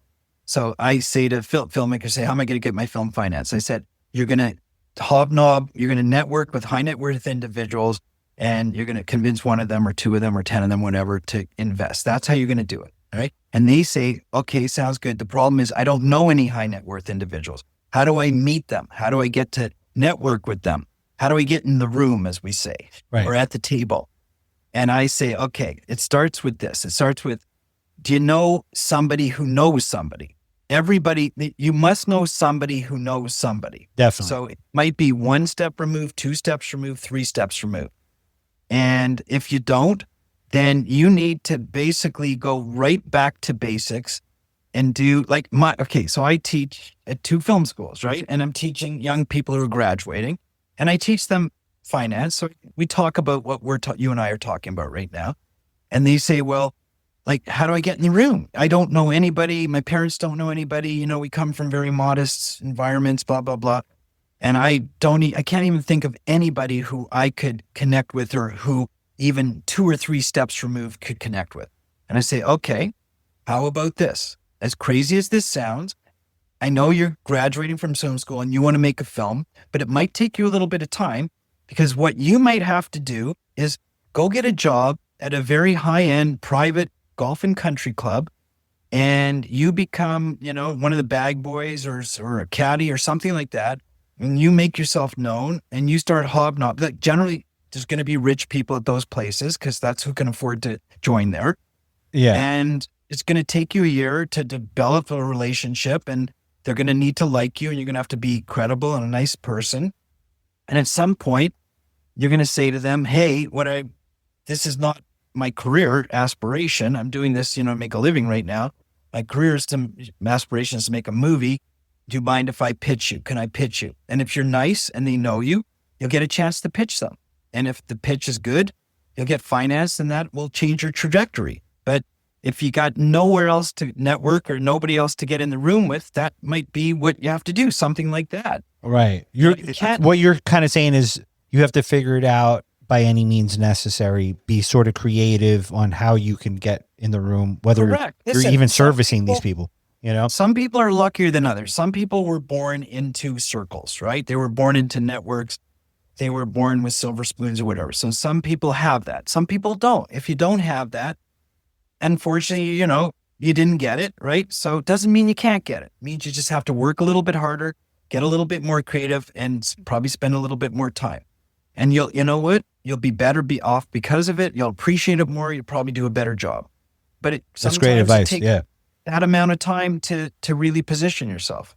So I say to filmmakers, how am I going to get my film financed? I said, you're going to hobnob, you're going to network with high net worth individuals, and you're going to convince one of them or two of them or 10 of them, whatever, to invest. That's how you're going to do it. All right. And they say, okay, sounds good. The problem is I don't know any high net worth individuals. How do I meet them? How do I get to network with them? How do I get in the room, as we say, or at the table? And I say, okay, it starts with this. It starts with, do you know somebody who knows somebody? Everybody, you must know somebody who knows somebody. Definitely. So it might be 1 step removed, 2 steps removed, 3 steps removed. And if you don't, then you need to basically go right back to basics and do so I teach at 2 film schools, right? And I'm teaching young people who are graduating, and I teach them finance. So we talk about what you and I are talking about right now. And they say, well, how do I get in the room? I don't know anybody. My parents don't know anybody. We come from very modest environments, blah, blah, blah. And I can't even think of anybody who I could connect with, or who even 2 or 3 steps removed could connect with. And I say, okay, how about this? As crazy as this sounds, I know you're graduating from film school and you want to make a film, but it might take you a little bit of time, because what you might have to do is go get a job at a very high-end private golf and country club, and you become, one of the bag boys or a caddy or something like that, and you make yourself known and you start hobnobbing. Generally, there's going to be rich people at those places because that's who can afford to join there. Yeah. And it's going to take you a year to develop a relationship, and they're going to need to like you, and you're going to have to be credible and a nice person. And at some point, you're going to say to them, hey, this is not my career aspiration. I'm doing this, to make a living right now. My aspiration is to make a movie. Do you mind if I pitch you? Can I pitch you? And if you're nice and they know you, you'll get a chance to pitch them. And if the pitch is good, you'll get financed, and that will change your trajectory. But if you got nowhere else to network or nobody else to get in the room with, that might be what you have to do, something like that. Right. What you're kind of saying is you have to figure it out by any means necessary, be sort of creative on how you can get in the room, whether you're even servicing these people, Some people are luckier than others. Some people were born into circles, right? They were born into networks. They were born with silver spoons or whatever. So some people have that. Some people don't. If you don't have that, unfortunately, you didn't get it, right? So it doesn't mean you can't get it. It means you just have to work a little bit harder, get a little bit more creative, and probably spend a little bit more time. And you know what? You'll be be off because of it. You'll appreciate it more. You'll probably do a better job. But that's great advice. Take yeah. that amount of time to really position yourself.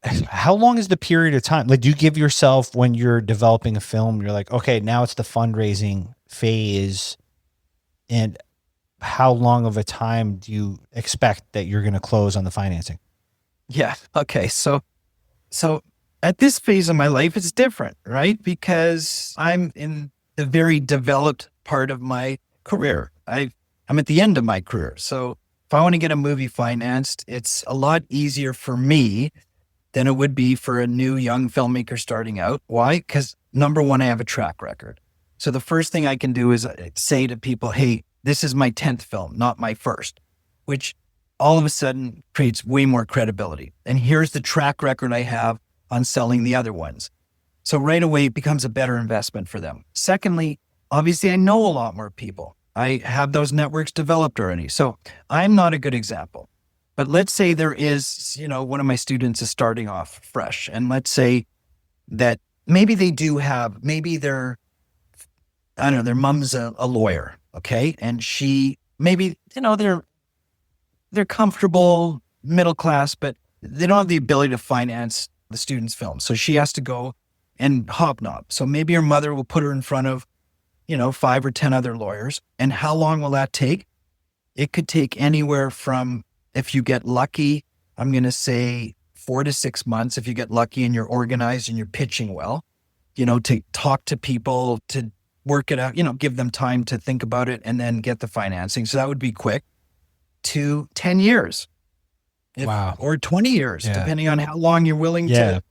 How long is the period of time? Do you give yourself, when you're developing a film, you're like, okay, now it's the fundraising phase, and how long of a time do you expect that you're going to close on the financing? Yeah. Okay. So at this phase of my life, it's different, right? Because I'm in the very developed part of my career. I'm at the end of my career. So if I want to get a movie financed, it's a lot easier for me than it would be for a new young filmmaker starting out. Why? Because number one, I have a track record. So the first thing I can do is say to people, hey, this is my 10th film, not my first, which all of a sudden creates way more credibility. And here's the track record I have on selling the other ones. So right away, it becomes a better investment for them. Secondly, obviously, I know a lot more people. I have those networks developed already. So I'm not a good example. But let's say there is, one of my students is starting off fresh. And let's say that maybe they do have, maybe their mom's a lawyer. Okay. And maybe, they're comfortable, middle class, but they don't have the ability to finance the student's film. So she has to go and hobnob. So maybe her mother will put her in front of, 5 or 10 other lawyers. And how long will that take? It could take anywhere from, if you get lucky, I'm going to say 4 to 6 months. If you get lucky and you're organized and you're pitching well, to talk to people, to work it out, give them time to think about it and then get the financing. So that would be quick, to 10 years. Wow. Or 20 years, depending on how long you're willing to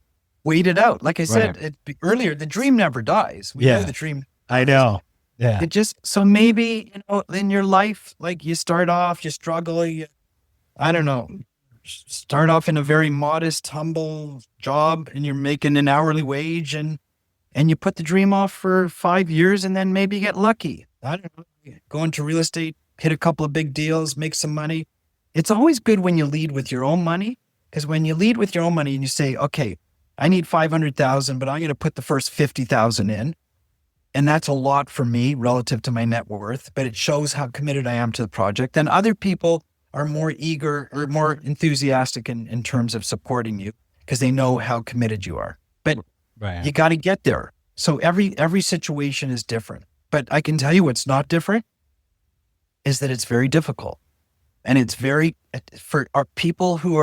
wait it out. Like I said earlier, the dream never dies. We know the dream. I know. Yeah. So maybe, in your life, like you start off, you struggle, start off in a very modest, humble job and you're making an hourly wage and you put the dream off for 5 years and then maybe you get lucky. I don't know, go into real estate, hit a couple of big deals, make some money. It's always good when you lead with your own money, because when you lead with your own money and you say, okay, I need 500,000, but I'm going to put the first 50,000 in. And that's a lot for me relative to my net worth, but it shows how committed I am to the project. Then other people are more eager or more enthusiastic in terms of supporting you because they know how committed you are. But you got to get there. So every situation is different. But I can tell you what's not different is that it's very difficult. And it's for our people who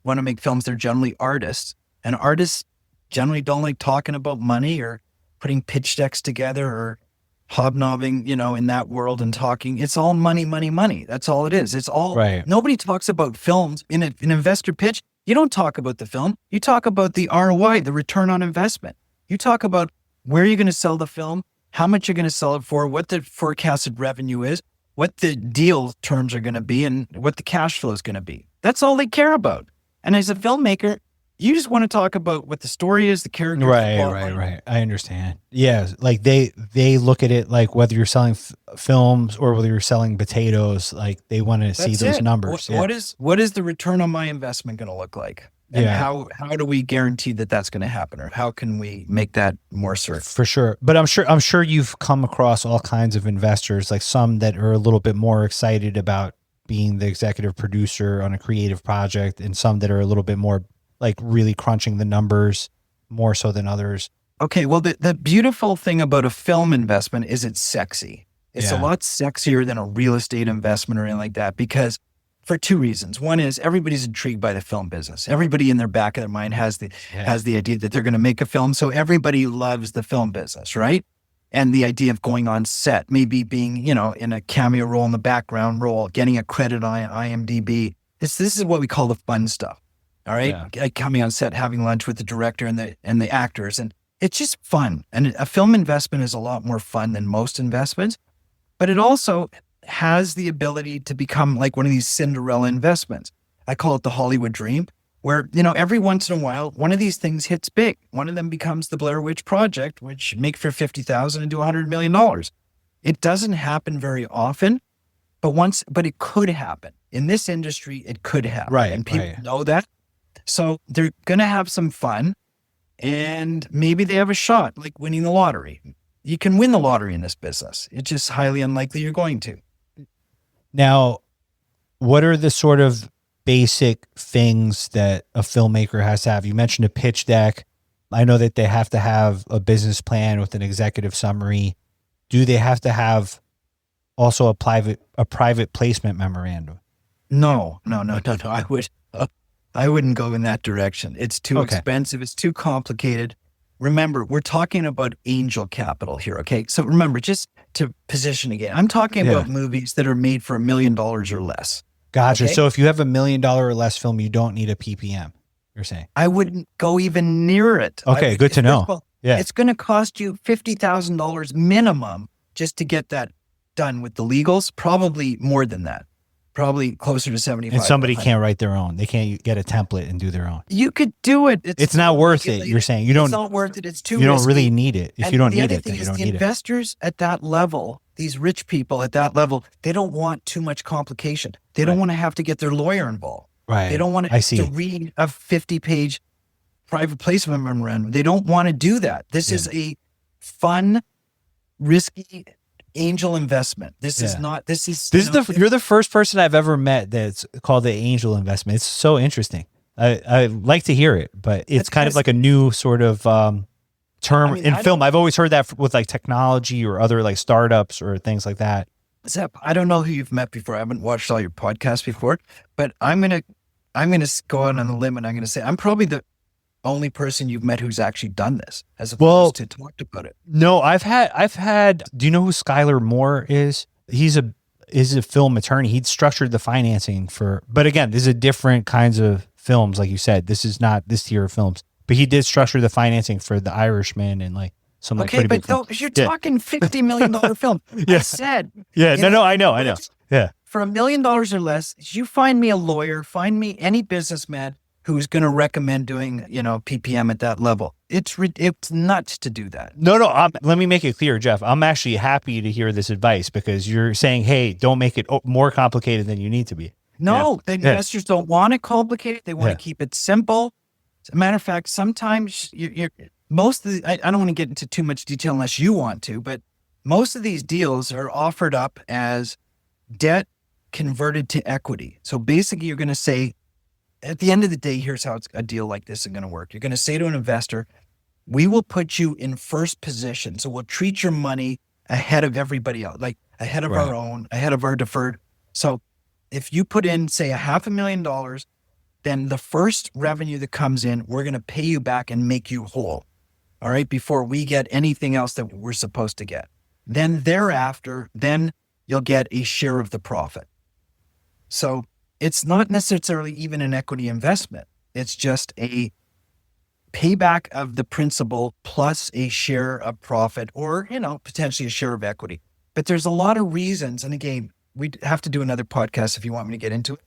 want to make films, they're generally artists. And artists generally don't like talking about money or putting pitch decks together or hobnobbing, in that world and talking. It's all money, money, money. That's all it is. It's all, nobody talks about films in an investor pitch. You don't talk about the film. You talk about the ROI, the return on investment. You talk about where you're going to sell the film, how much you're going to sell it for, what the forecasted revenue is, what the deal terms are going to be, and what the cash flow is going to be. That's all they care about. And as a filmmaker, you just want to talk about what the story is, the characters. Right. I understand. Yeah. Like they look at it like whether you're selling films or whether you're selling potatoes, like they want to see those numbers. What is the return on my investment going to look like? And how do we guarantee that that's going to happen, or how can we make that more certain? For sure. But I'm sure you've come across all kinds of investors, like some that are a little bit more excited about being the executive producer on a creative project, and some that are a little bit more like really crunching the numbers more so than others. Okay. Well, the beautiful thing about a film investment is it's sexy. It's a lot sexier than a real estate investment or anything like that, because for two reasons. One is everybody's intrigued by the film business. Everybody in their back of their mind has the idea that they're going to make a film. So everybody loves the film business, right? And the idea of going on set, maybe being, in a cameo role, in the background role, getting a credit on IMDb. This is what we call the fun stuff. All right. Like coming on set, having lunch with the director and the actors. And it's just fun. And a film investment is a lot more fun than most investments, but it also has the ability to become like one of these Cinderella investments. I call it the Hollywood dream, where, every once in a while, one of these things hits big. One of them becomes the Blair Witch Project, which make for 50,000 and do $100 million. It doesn't happen very often, but it could happen. In this industry, it could happen. Right. And people know that. So they're going to have some fun, and maybe they have a shot like winning the lottery. You can win the lottery in this business. It's just highly unlikely you're going to. Now, what are the sort of basic things that a filmmaker has to have? You mentioned a pitch deck. I know that they have to have a business plan with an executive summary. Do they have to have also a private placement memorandum? No. I wouldn't go in that direction. It's too expensive. It's too complicated. Remember, we're talking about angel capital here, okay? So remember, just to position again, I'm talking about movies that are made for $1 million or less. Gotcha. Okay? So if you have $1 million or less film, you don't need a PPM, you're saying? I wouldn't go even near it. Okay, good to know. It's going to cost you $50,000 minimum just to get that done with the legals, probably more than that. probably closer to 75. And somebody to 100. can't write their own. They can't get a template and do their own. You could do it. It's not worth it. You're saying you don't. It's not worth it. It's too. You don't risky. really need it. If And you don't the need other it, thing then you is don't the need it. investors at that level, these rich people at that level, they don't want too much complication. They don't want to have to get their lawyer involved. Right. They don't want I to see. read a 50-page private placement memorandum. They don't want to do that. This is a fun, risky angel investment. This is not. This is. You're the first person I've ever met that's called the angel investment. It's so interesting. I like to hear it, but it's kind of like a new sort of term in film. I've always heard that with like technology or other like startups or things like that. Zep, I don't know who you've met before. I haven't watched all your podcasts before, but I'm gonna go out on a limb and I'm gonna say I'm probably the only person you've met who's actually done this as opposed to talked about it. No, I've had. Do you know who Skylar Moore is? He's a film attorney. He'd structured the financing for, but again, this is different kinds of films. Like you said, this is not this tier of films, but he did structure the financing for The Irishman and like some like pretty big films. You're talking $50 million film. Yeah. I said. Yeah. No, I know. Yeah. For $1 million or less, you find me a lawyer, find me any businessman who's going to recommend doing, PPM at that level. It's nuts to do that. No. Let me make it clear, Jeff. I'm actually happy to hear this advice because you're saying, hey, don't make it more complicated than you need to be. No, the investors don't want it complicated. They want to keep it simple. As a matter of fact, sometimes I don't want to get into too much detail unless you want to, but most of these deals are offered up as debt converted to equity. So basically you're going to say, at the end of the day, here's how a deal like this is going to work. You're going to say to an investor, we will put you in first position. So we'll treat your money ahead of everybody else, like ahead of our own, ahead of our deferred. So if you put in, say, $500,000, then the first revenue that comes in, we're going to pay you back and make you whole. All right. Before we get anything else that we're supposed to get. Then thereafter, you'll get a share of the profit. So it's not necessarily even an equity investment. It's just a payback of the principal plus a share of profit or, potentially a share of equity. But there's a lot of reasons. And again, we'd have to do another podcast if you want me to get into it.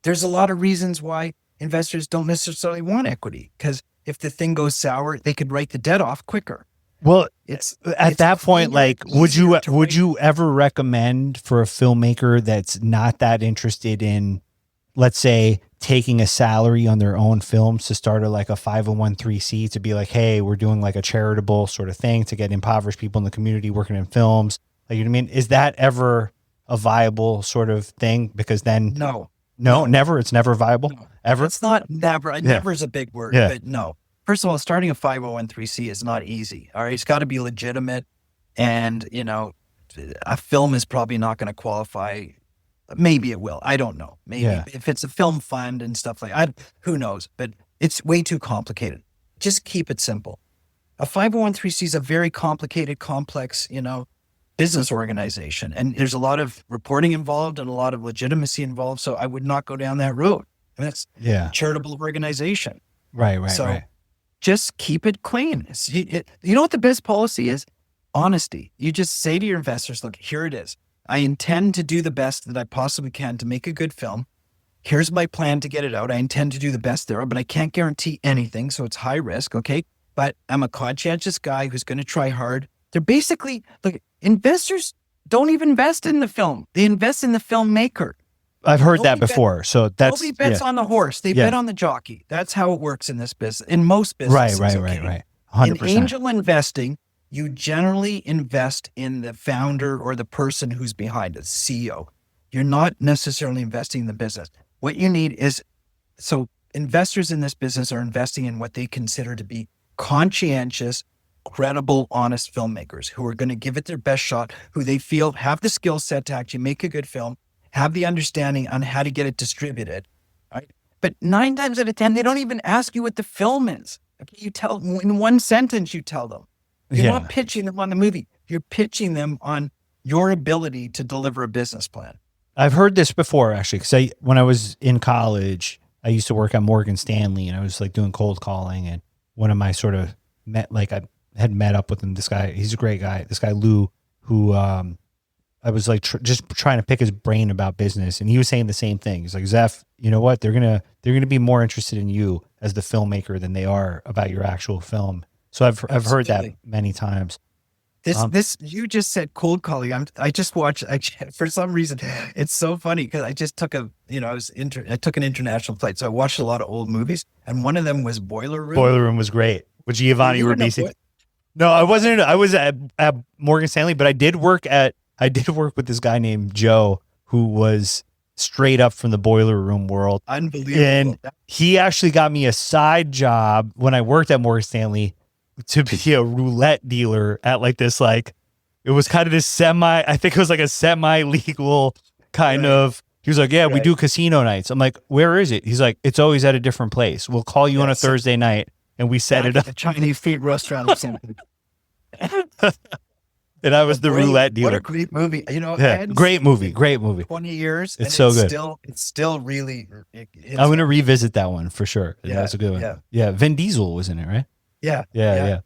There's a lot of reasons why investors don't necessarily want equity, because if the thing goes sour, they could write the debt off quicker. Well, it's that point, like, would you ever recommend for a filmmaker that's not that interested in, let's say, taking a salary on their own films to start a 501(c) to be like, hey, we're doing like a charitable sort of thing to get impoverished people in the community working in films? Like, you know what I mean? Is that ever a viable sort of thing? Because then no, never. It's never viable. No. Ever. It's not never. Never is a big word, but no. First of all, starting a 501(c) is not easy. All right. It's got to be legitimate. And, a film is probably not going to qualify. Maybe it will. I don't know. Maybe if it's a film fund and stuff like that, who knows? But it's way too complicated. Just keep it simple. A 501(c) is a very complicated, complex, business organization. And there's a lot of reporting involved and a lot of legitimacy involved. So I would not go down that road. I mean, that's a charitable organization. Right. Just keep it clean. You know what the best policy is? Honesty. You just say to your investors, look, here it is. I intend to do the best that I possibly can to make a good film. Here's my plan to get it out. I intend to do the best there, but I can't guarantee anything. So it's high risk. Okay. But I'm a conscientious guy who's going to try hard. They're basically, look, investors don't even invest in the film. They invest in the filmmaker. I've heard that before. So that's nobody bets on the horse. They bet on the jockey. That's how it works in this business. In most businesses. Right. 100%. In angel investing, you generally invest in the founder or the person who's behind it, CEO. You're not necessarily investing in the business. What you need is, so investors in this business are investing in what they consider to be conscientious, credible, honest filmmakers who are going to give it their best shot, who they feel have the skill set to actually make a good film, have the understanding on how to get it distributed, right? But 9 times out of 10, they don't even ask you what the film is. Okay, you tell in one sentence, you tell them. You're not pitching them on the movie. You're pitching them on your ability to deliver a business plan. I've heard this before, actually, because when I was in college, I used to work at Morgan Stanley, and I was like doing cold calling. And one of my sort of I had met up with him. This guy, he's a great guy. This guy Lou, who I was like just trying to pick his brain about business, and he was saying the same thing. He's like, Zeph, you know what? They're gonna be more interested in you as the filmmaker than they are about your actual film. So I've heard that many times. This you just said cold calling. I just watched. For some reason, it's so funny because I just took I took an international flight, so I watched a lot of old movies, and one of them was Boiler Room. Boiler Room was great. With Giovanni Ribisi. No, I wasn't. I was at Morgan Stanley, but I did work with this guy named Joe who was straight up from the Boiler Room world. Unbelievable. And he actually got me a side job when I worked at Morgan Stanley to be a roulette dealer at like this, like, it was kind of this I think it was like a semi-legal kind of, he was like, yeah, we do casino nights. I'm like, where is it? He's like, it's always at a different place. We'll call you on a Thursday night. And we set it up. A Chinese food restaurant or something. And I was the roulette dealer. What a great movie. Great movie. 20 years. It's so good. It's still really. I'm going to revisit that one for sure. Yeah, that's a good one. Yeah. Vin Diesel was in it, right? Yeah.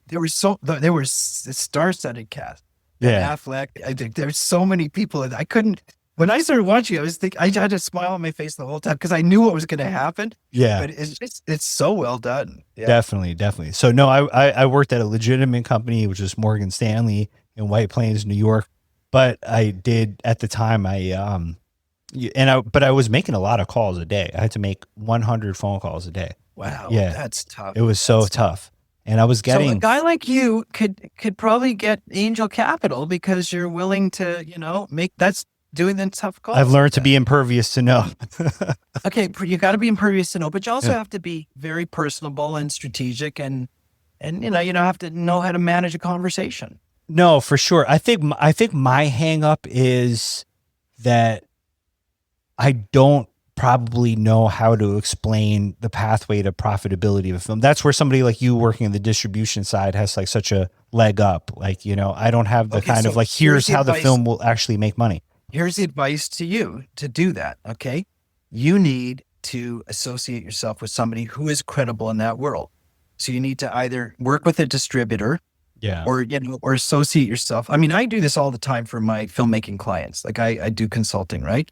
There were star-studded cast. Yeah. Affleck. There's so many people. I couldn't. When I started watching, I had a smile on my face the whole time because I knew what was going to happen. Yeah. But it's so well done. Yeah. Definitely. So no, I worked at a legitimate company, which was Morgan Stanley in White Plains, New York. But I did at the time, but I was making a lot of calls a day. I had to make 100 phone calls a day. Wow. Yeah. That's tough. It was so tough. And I was getting. So a guy like you could probably get angel capital because you're willing to, that's doing the tough calls. I've learned to be impervious to no. Okay, you got to be impervious to no, but you also have to be very personable and strategic, and you have to know how to manage a conversation. No, for sure. I think my hang up is that I don't probably know how to explain the pathway to profitability of a film. That's where somebody like you working in the distribution side has like such a leg up. Like, I don't have the kind of like, here's how the film will actually make money. Here's the advice to you to do that, okay? You need to associate yourself with somebody who is credible in that world. So you need to either work with a distributor or associate yourself. I mean, I do this all the time for my filmmaking clients. Like I do consulting, right?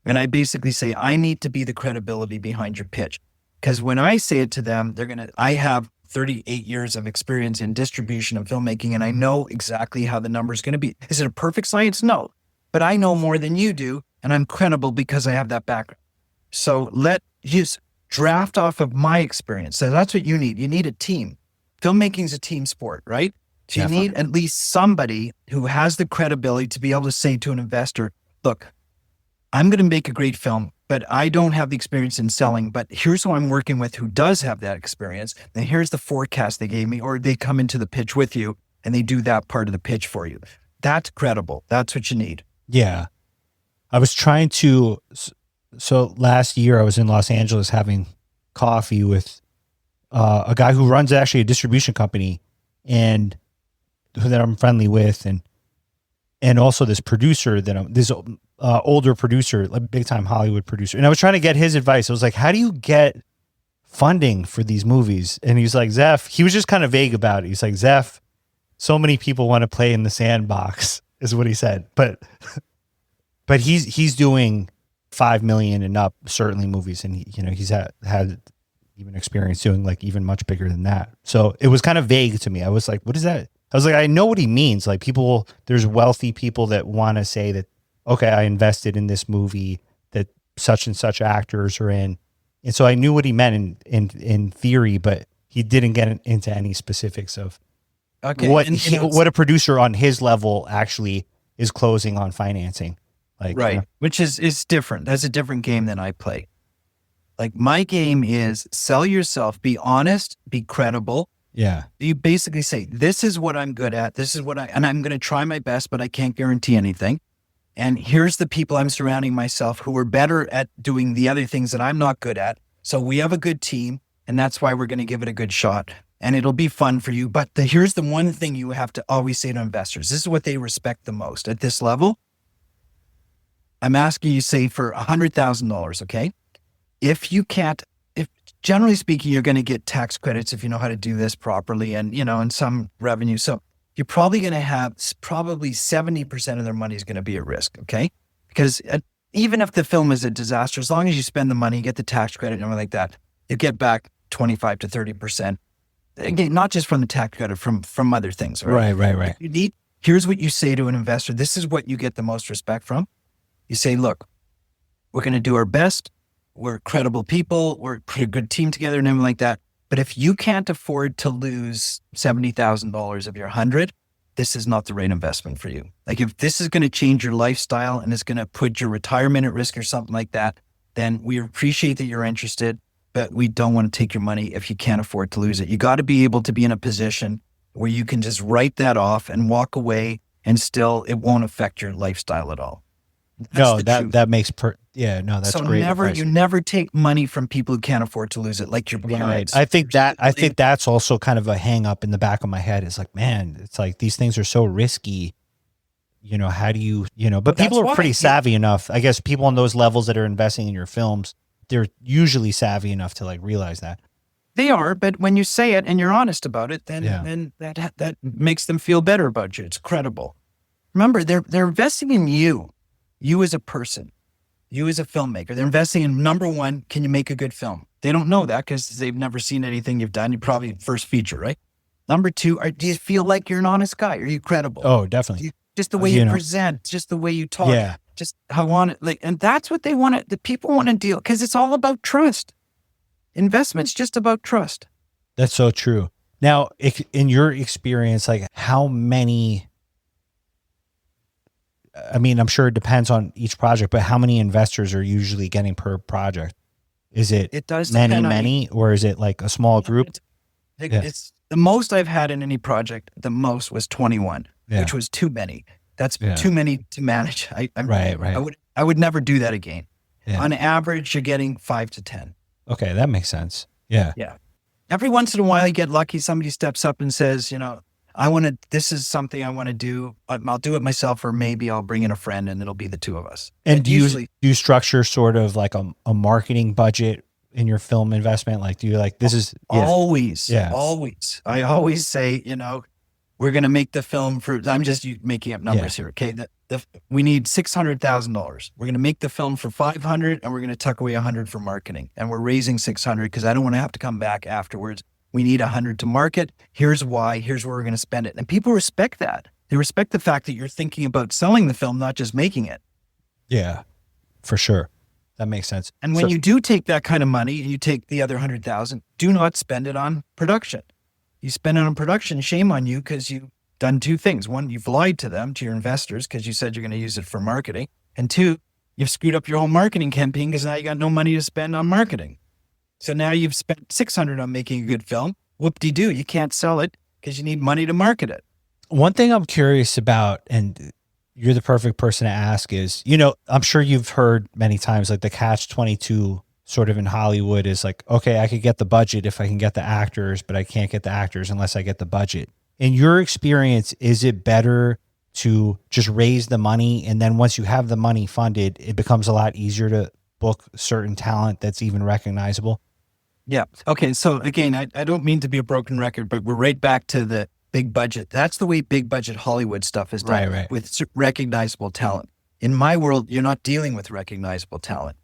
And I basically say, I need to be the credibility behind your pitch. Because when I say it to them, I have 38 years of experience in distribution and filmmaking, and I know exactly how the number is going to be. Is it a perfect science? No. But I know more than you do, and I'm credible because I have that background. So just draft off of my experience. So that's what you need. You need a team. Filmmaking is a team sport, right? So you need at least somebody who has the credibility to be able to say to an investor, look, I'm going to make a great film, but I don't have the experience in selling, but here's who I'm working with who does have that experience. And here's the forecast they gave me, or they come into the pitch with you and they do that part of the pitch for you. That's credible. That's what you need. Yeah. I was trying to, so last year I was in Los Angeles having coffee with a guy who runs actually a distribution company and that I'm friendly with. And also this producer this older producer, like big time Hollywood producer. And I was trying to get his advice. I was like, how do you get funding for these movies? And he's like, Zeph, he was just kind of vague about it. He's like, Zeph, so many people want to play in the sandbox is what he said. But he's doing 5 million and up certainly movies. And he's had even experience doing like even much bigger than that. So it was kind of vague to me. I was like, what is that? I was like, I know what he means. Like there's wealthy people that want to say that, okay, I invested in this movie that such and such actors are in. And so I knew what he meant in theory, but he didn't get into any specifics of what a producer on his level actually is closing on financing. Like, right. Which is different. That's a different game than I play. Like my game is sell yourself, be honest, be credible. Yeah. You basically say, this is what I'm good at. This is and I'm going to try my best, but I can't guarantee anything. And here's the people I'm surrounding myself who are better at doing the other things that I'm not good at. So we have a good team, and that's why we're going to give it a good shot. And it'll be fun for you. But here's the one thing you have to always say to investors. This is what they respect the most at this level. I'm asking you, say, for $100,000, okay? If generally speaking, you're going to get tax credits if you know how to do this properly and, and some revenue. So you're probably going to have probably 70% of their money is going to be at risk. Okay. Because even if the film is a disaster, as long as you spend the money, get the tax credit and everything like that, you get back 25 to 30%. Again, not just from the tax credit, from other things. Right. Here's what you say to an investor. This is what you get the most respect from. You say, look, we're going to do our best. We're credible people. We're put a good team together and everything like that. But if you can't afford to lose $70,000 of your 100, this is not the right investment for you. Like if this is going to change your lifestyle and it's going to put your retirement at risk or something like that, then we appreciate that you're interested, but we don't want to take your money if you can't afford to lose it. You got to be able to be in a position where you can just write that off and walk away and still it won't affect your lifestyle at all. That makes that's so great. You never take money from people who can't afford to lose it, like your parents. Right. I think that's also kind of a hang up in the back of my head. It's like, man, it's like these things are so risky. How do you, but people are pretty savvy enough. I guess people on those levels that are investing in your films, they're usually savvy enough to like realize that. They are, but when you say it and you're honest about it, then that makes them feel better about you. It's credible. Remember, they're investing in you as a person, you as a filmmaker. They're investing in, number one, can you make a good film? They don't know that because they've never seen anything you've done. You probably first feature, right? Number two, do you feel like you're an honest guy? Are you credible? Oh, definitely. Just the way you present, just the way you talk, just how on it. And that's what they want. The people want to deal, because it's all about trust. Investment's just about trust. That's so true. Now, in your experience, like how many, I mean, I'm sure it depends on each project, but how many investors are usually getting per project? Is it does many, or is it like a small group? It's the most I've had in any project. The most was 21, which was too many. That's too many to manage. I would never do that again. Yeah. On average, you're getting 5 to 10. Okay, that makes sense. Yeah. Every once in a while, you get lucky. Somebody steps up and says, this is something I want to do. I'll do it myself, or maybe I'll bring in a friend and it'll be the two of us. And do you structure sort of like a marketing budget in your film investment? Like, do you like, this is always. I always say, we're going to make the film for, I'm just making up numbers here. Okay. We need $600,000. We're going to make the film for 500 and we're going to tuck away 100 for marketing. And we're raising 600 because I don't want to have to come back afterwards. We need 100 to market. Here's why. Here's where we're going to spend it. And people respect that. They respect the fact that you're thinking about selling the film, not just making it. Yeah, for sure. That makes sense. And when you do take that kind of money and you take the other 100,000, do not spend it on production. You spend it on production, shame on you, because you've done two things. One, you've lied to them, to your investors, because you said you're going to use it for marketing. And two, you've screwed up your whole marketing campaign because now you got no money to spend on marketing. So now you've spent 600 on making a good film. Whoop-de-doo, you can't sell it because you need money to market it. One thing I'm curious about, and you're the perfect person to ask, is, I'm sure you've heard many times, like the catch-22 sort of in Hollywood is like, okay, I could get the budget if I can get the actors, but I can't get the actors unless I get the budget. In your experience, is it better to just raise the money, and then once you have the money funded, it becomes a lot easier to book certain talent that's even recognizable? Yeah. Okay. So again, I don't mean to be a broken record, but we're right back to the big budget. That's the way big budget Hollywood stuff is done, with recognizable talent. In my world, you're not dealing with recognizable talent.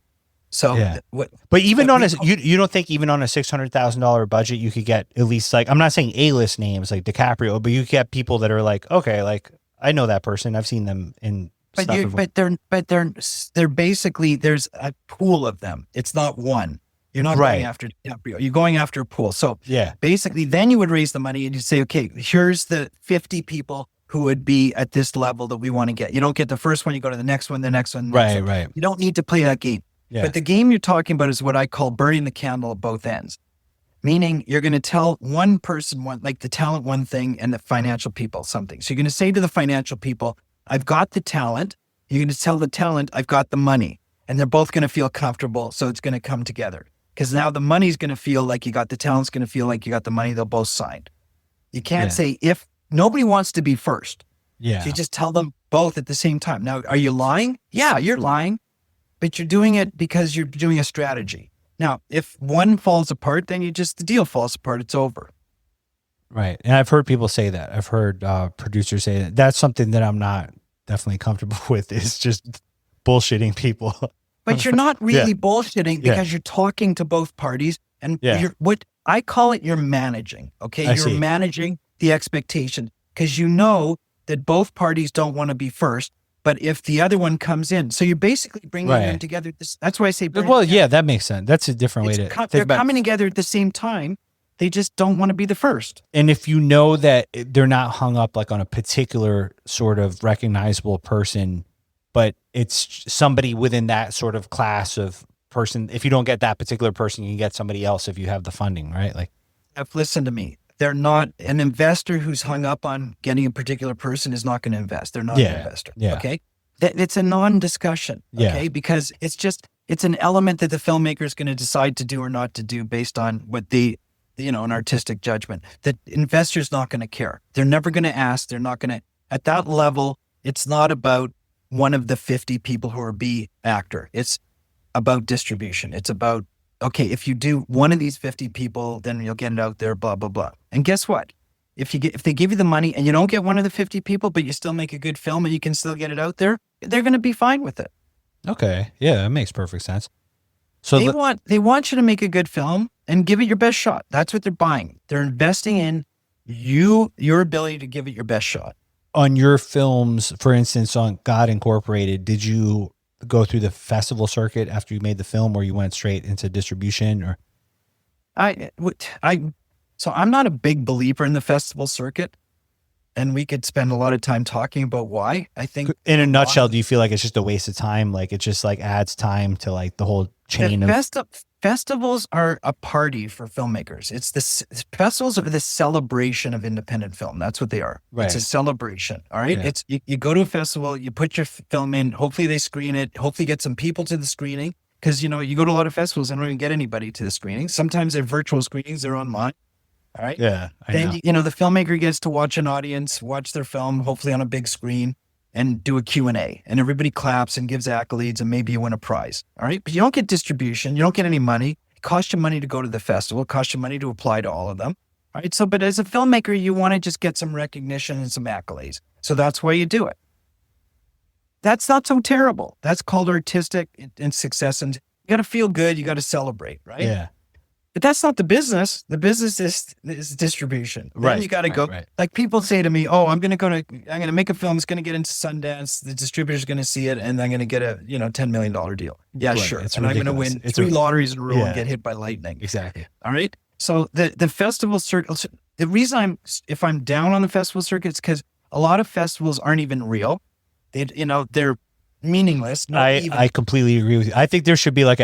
So, but even on you don't think even on a $600,000 budget, you could get at least, like, I'm not saying A-list names like DiCaprio, but you get people that are like, okay, like I know that person, I've seen them in stuff. But they're basically, there's a pool of them. It's not one. You're not going after DiCaprio. You're going after a pool. So basically, then you would raise the money and you'd say, okay, here's the 50 people who would be at this level that we want to get. You don't get the first one, you go to the next one, the next one. Right. You don't need to play that game. Yeah. But the game you're talking about is what I call burning the candle at both ends. Meaning you're going to tell one person like the talent one thing and the financial people something. So you're going to say to the financial people, I've got the talent. You're going to tell the talent, I've got the money. And they're both going to feel comfortable. So it's going to come together. Because now the money's going to feel like you got the talent's going to feel like you got the money. They'll both sign. You can't say, if nobody wants to be first. Yeah. So you just tell them both at the same time. Now, are you lying? Yeah, you're lying. But you're doing it because you're doing a strategy. Now, if one falls apart, then the deal falls apart. It's over. Right. And I've heard people say that. I've heard producers say that. That's something that I'm not definitely comfortable with, is just bullshitting people. But you're not really Yeah. bullshitting because you're talking to both parties, and you're what I call it, you're managing. Okay. You're managing the expectation, because you know that both parties don't want to be first. But if the other one comes in, so you're basically bringing them together. That's why I say, well, yeah, that makes sense. That's a different way to think they're about it. coming together at the same time. They just don't want to be the first. And if you know that they're not hung up like on a particular sort of recognizable person, but it's somebody within that sort of class of person, if you don't get that particular person, you can get somebody else if you have the funding, right? Like, listen to me. They're not an investor who's hung up on getting a particular person is not going to invest. They're not an investor. Yeah. Okay. It's a non-discussion. Okay. Because it's an element that the filmmaker is going to decide to do or not to do based on what an artistic judgment. The investor's not going to care. They're never going to ask. They're not going to, at that level, it's not about one of the 50 people who are B actor. It's about distribution. It's about, okay, if you do one of these 50 people, then you'll get it out there, blah, blah, blah. And guess what? If they give you the money and you don't get one of the 50 people, but you still make a good film and you can still get it out there, they're going to be fine with it. okay. Yeah, that makes perfect sense. So they want you to make a good film and give it your best shot. That's what they're buying. They're investing in your ability to give it your best shot. On your films, for instance, on God Incorporated, did you go through the festival circuit after you made the film, or you went straight into distribution? Or so I'm not a big believer in the festival circuit, and we could spend a lot of time talking about why. I think, in a nutshell, do you feel like it's just a waste of time? Like it just like adds time to like the whole chain of festivals are a party for filmmakers. Festivals are the celebration of independent film. That's what they are. Right. It's a celebration. All right. Yeah. It's you go to a festival, you put your film in, hopefully they screen it, hopefully get some people to the screening. Because you go to a lot of festivals and don't even get anybody to the screening. Sometimes they're virtual screenings, they're online. All right. Yeah. Then the filmmaker gets to watch an audience, watch their film, hopefully on a big screen, and do a Q&A, and everybody claps and gives accolades, and maybe you win a prize. All right. But you don't get distribution. You don't get any money. It costs you money to go to the festival. It costs you money to apply to all of them. All right. So, but as a filmmaker, you want to just get some recognition and some accolades. So that's why you do it. That's not so terrible. That's called artistic and success. And you got to feel good. You got to celebrate. Right. Yeah. But that's not the business. The business is distribution. Then Right. you got to go. Right. Like people say to me, "Oh, I'm going to make a film. It's going to get into Sundance. The distributor's going to see it, and I'm going to get a $10 million deal." Yeah, Right. sure. It's and ridiculous. I'm going to win It's 3 lotteries in a row Yeah. and get hit by lightning. Exactly. All right. So the festival circuit. The reason if I'm down on the festival circuit is because a lot of festivals aren't even real. They're meaningless. I completely agree with you. I think there should be like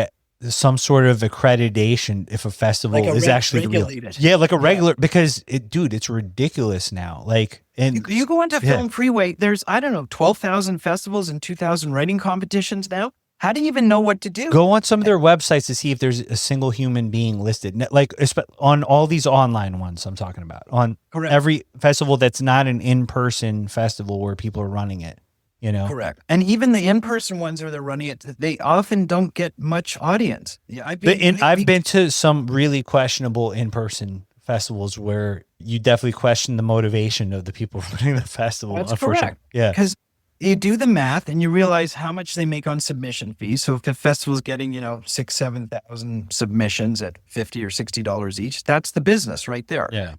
some sort of accreditation if a festival is actually real. Yeah, like a regular, because it's ridiculous now. Like, and you go into Film Freeway, there's 12,000 festivals and 2,000 writing competitions now. How do you even know what to do? Go on some of their websites to see if there's a single human being listed. Like on all these online ones I'm talking about. On every festival that's not an in-person festival where people are running it. Correct. And even the in-person ones where they're running it, they often don't get much audience. Yeah, I've been to some really questionable in-person festivals where you definitely question the motivation of the people running the festival. That's correct. Yeah. Because you do the math and you realize how much they make on submission fees. So if the festival's getting, 6,000-7,000 submissions at $50 or $60 each, that's the business right there. Yeah.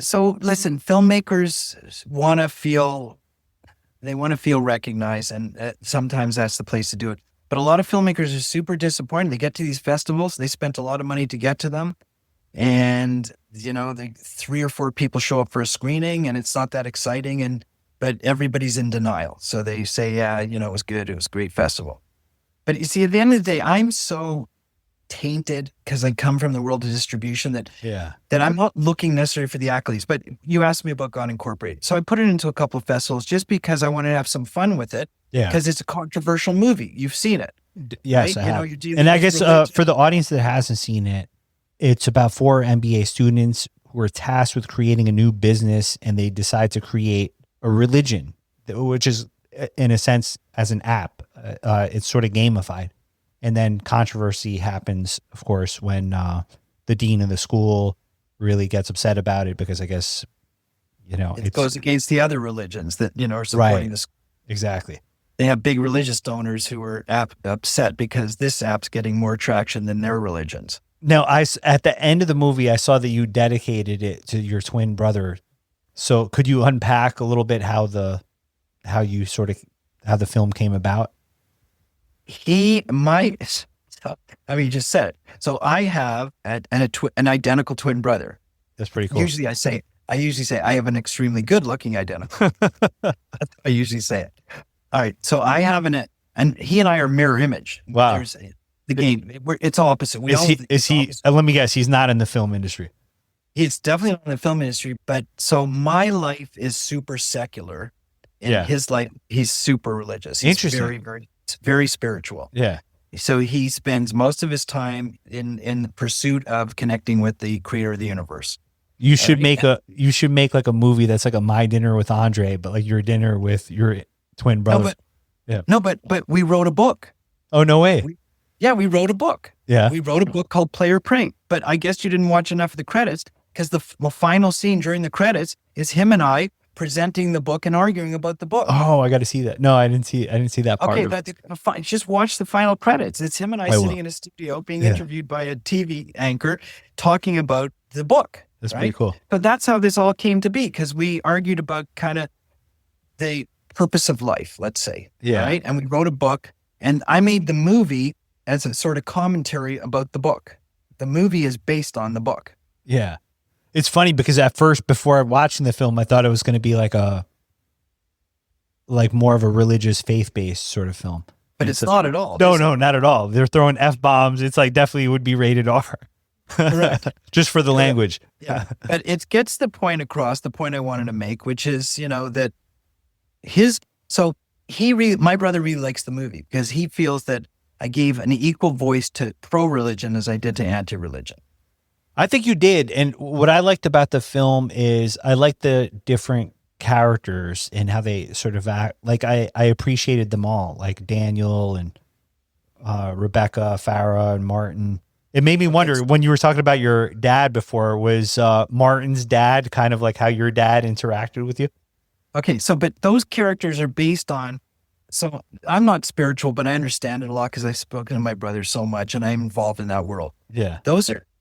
So listen, filmmakers want to feel recognized, and sometimes that's the place to do it. But a lot of filmmakers are super disappointed. They get to these festivals, they spent a lot of money to get to them, and 3 or 4 people show up for a screening, and it's not that exciting, but everybody's in denial. So they say, yeah, it was good, it was a great festival. But you see, at the end of the day, I'm so tainted because I come from the world of distribution that I'm not looking necessarily for the accolades. But you asked me about God Incorporated. So I put it into a couple of festivals just because I wanted to have some fun with it. Yeah. Because it's a controversial movie. You've seen it. Yes, right? I have. And I guess for the audience that hasn't seen it, it's about 4 MBA students who are tasked with creating a new business, and they decide to create a religion, which is in a sense as an app. It's sort of gamified. And then controversy happens, of course, when the dean of the school really gets upset about it because I guess, It goes against the other religions that, are supporting this. Exactly. They have big religious donors who are upset because this app's getting more traction than their religions. Now, at the end of the movie, I saw that you dedicated it to your twin brother. So could you unpack a little bit how the film came about? You just said it. So I have an identical twin brother. That's pretty cool. Usually I usually say I have an extremely good looking identical. I usually say it. All right. So I have and he and I are mirror image. Wow. There's the game. It's all opposite. Is he, let me guess, he's not in the film industry. He's definitely not in the film industry, but so my life is super secular. In his life, he's super religious. He's Interesting. Very spiritual. Yeah. So he spends most of his time in the pursuit of connecting with the creator of the universe. You should make like a movie that's like a My Dinner with Andre, but like your dinner with your twin brother. But we wrote a book. Oh, no way. We wrote a book. Yeah. We wrote a book called Player Prank. But I guess you didn't watch enough of the credits because the final scene during the credits is him and I presenting the book and arguing about the book. Oh, I got to see that. No, I didn't see that part. Okay, just watch the final credits. It's him and I sitting in a studio being interviewed by a TV anchor talking about the book. That's pretty cool. But that's how this all came to be because we argued about kind of the purpose of life, let's say. Yeah. Right. And we wrote a book and I made the movie as a sort of commentary about the book. The movie is based on the book. Yeah. It's funny because at first, before watching the film, I thought it was going to be like more of a religious faith-based sort of film. But it's not at all. No, not at all. They're throwing F-bombs. It's like definitely would be rated R. Correct. Just for the language. Yeah. But it gets the point across, the point I wanted to make, which is, that my brother really likes the movie because he feels that I gave an equal voice to pro-religion as I did to anti-religion. I think you did. And what I liked about the film is I liked the different characters and how they sort of act. Like I appreciated them all, like Daniel and Rebecca, Farah, and Martin. It made me wonder when you were talking about your dad before, was Martin's dad kind of like how your dad interacted with you? Okay, but those characters are based on, so I'm not spiritual, but I understand it a lot because I've spoken to my brother so much and I'm involved in that world. Yeah.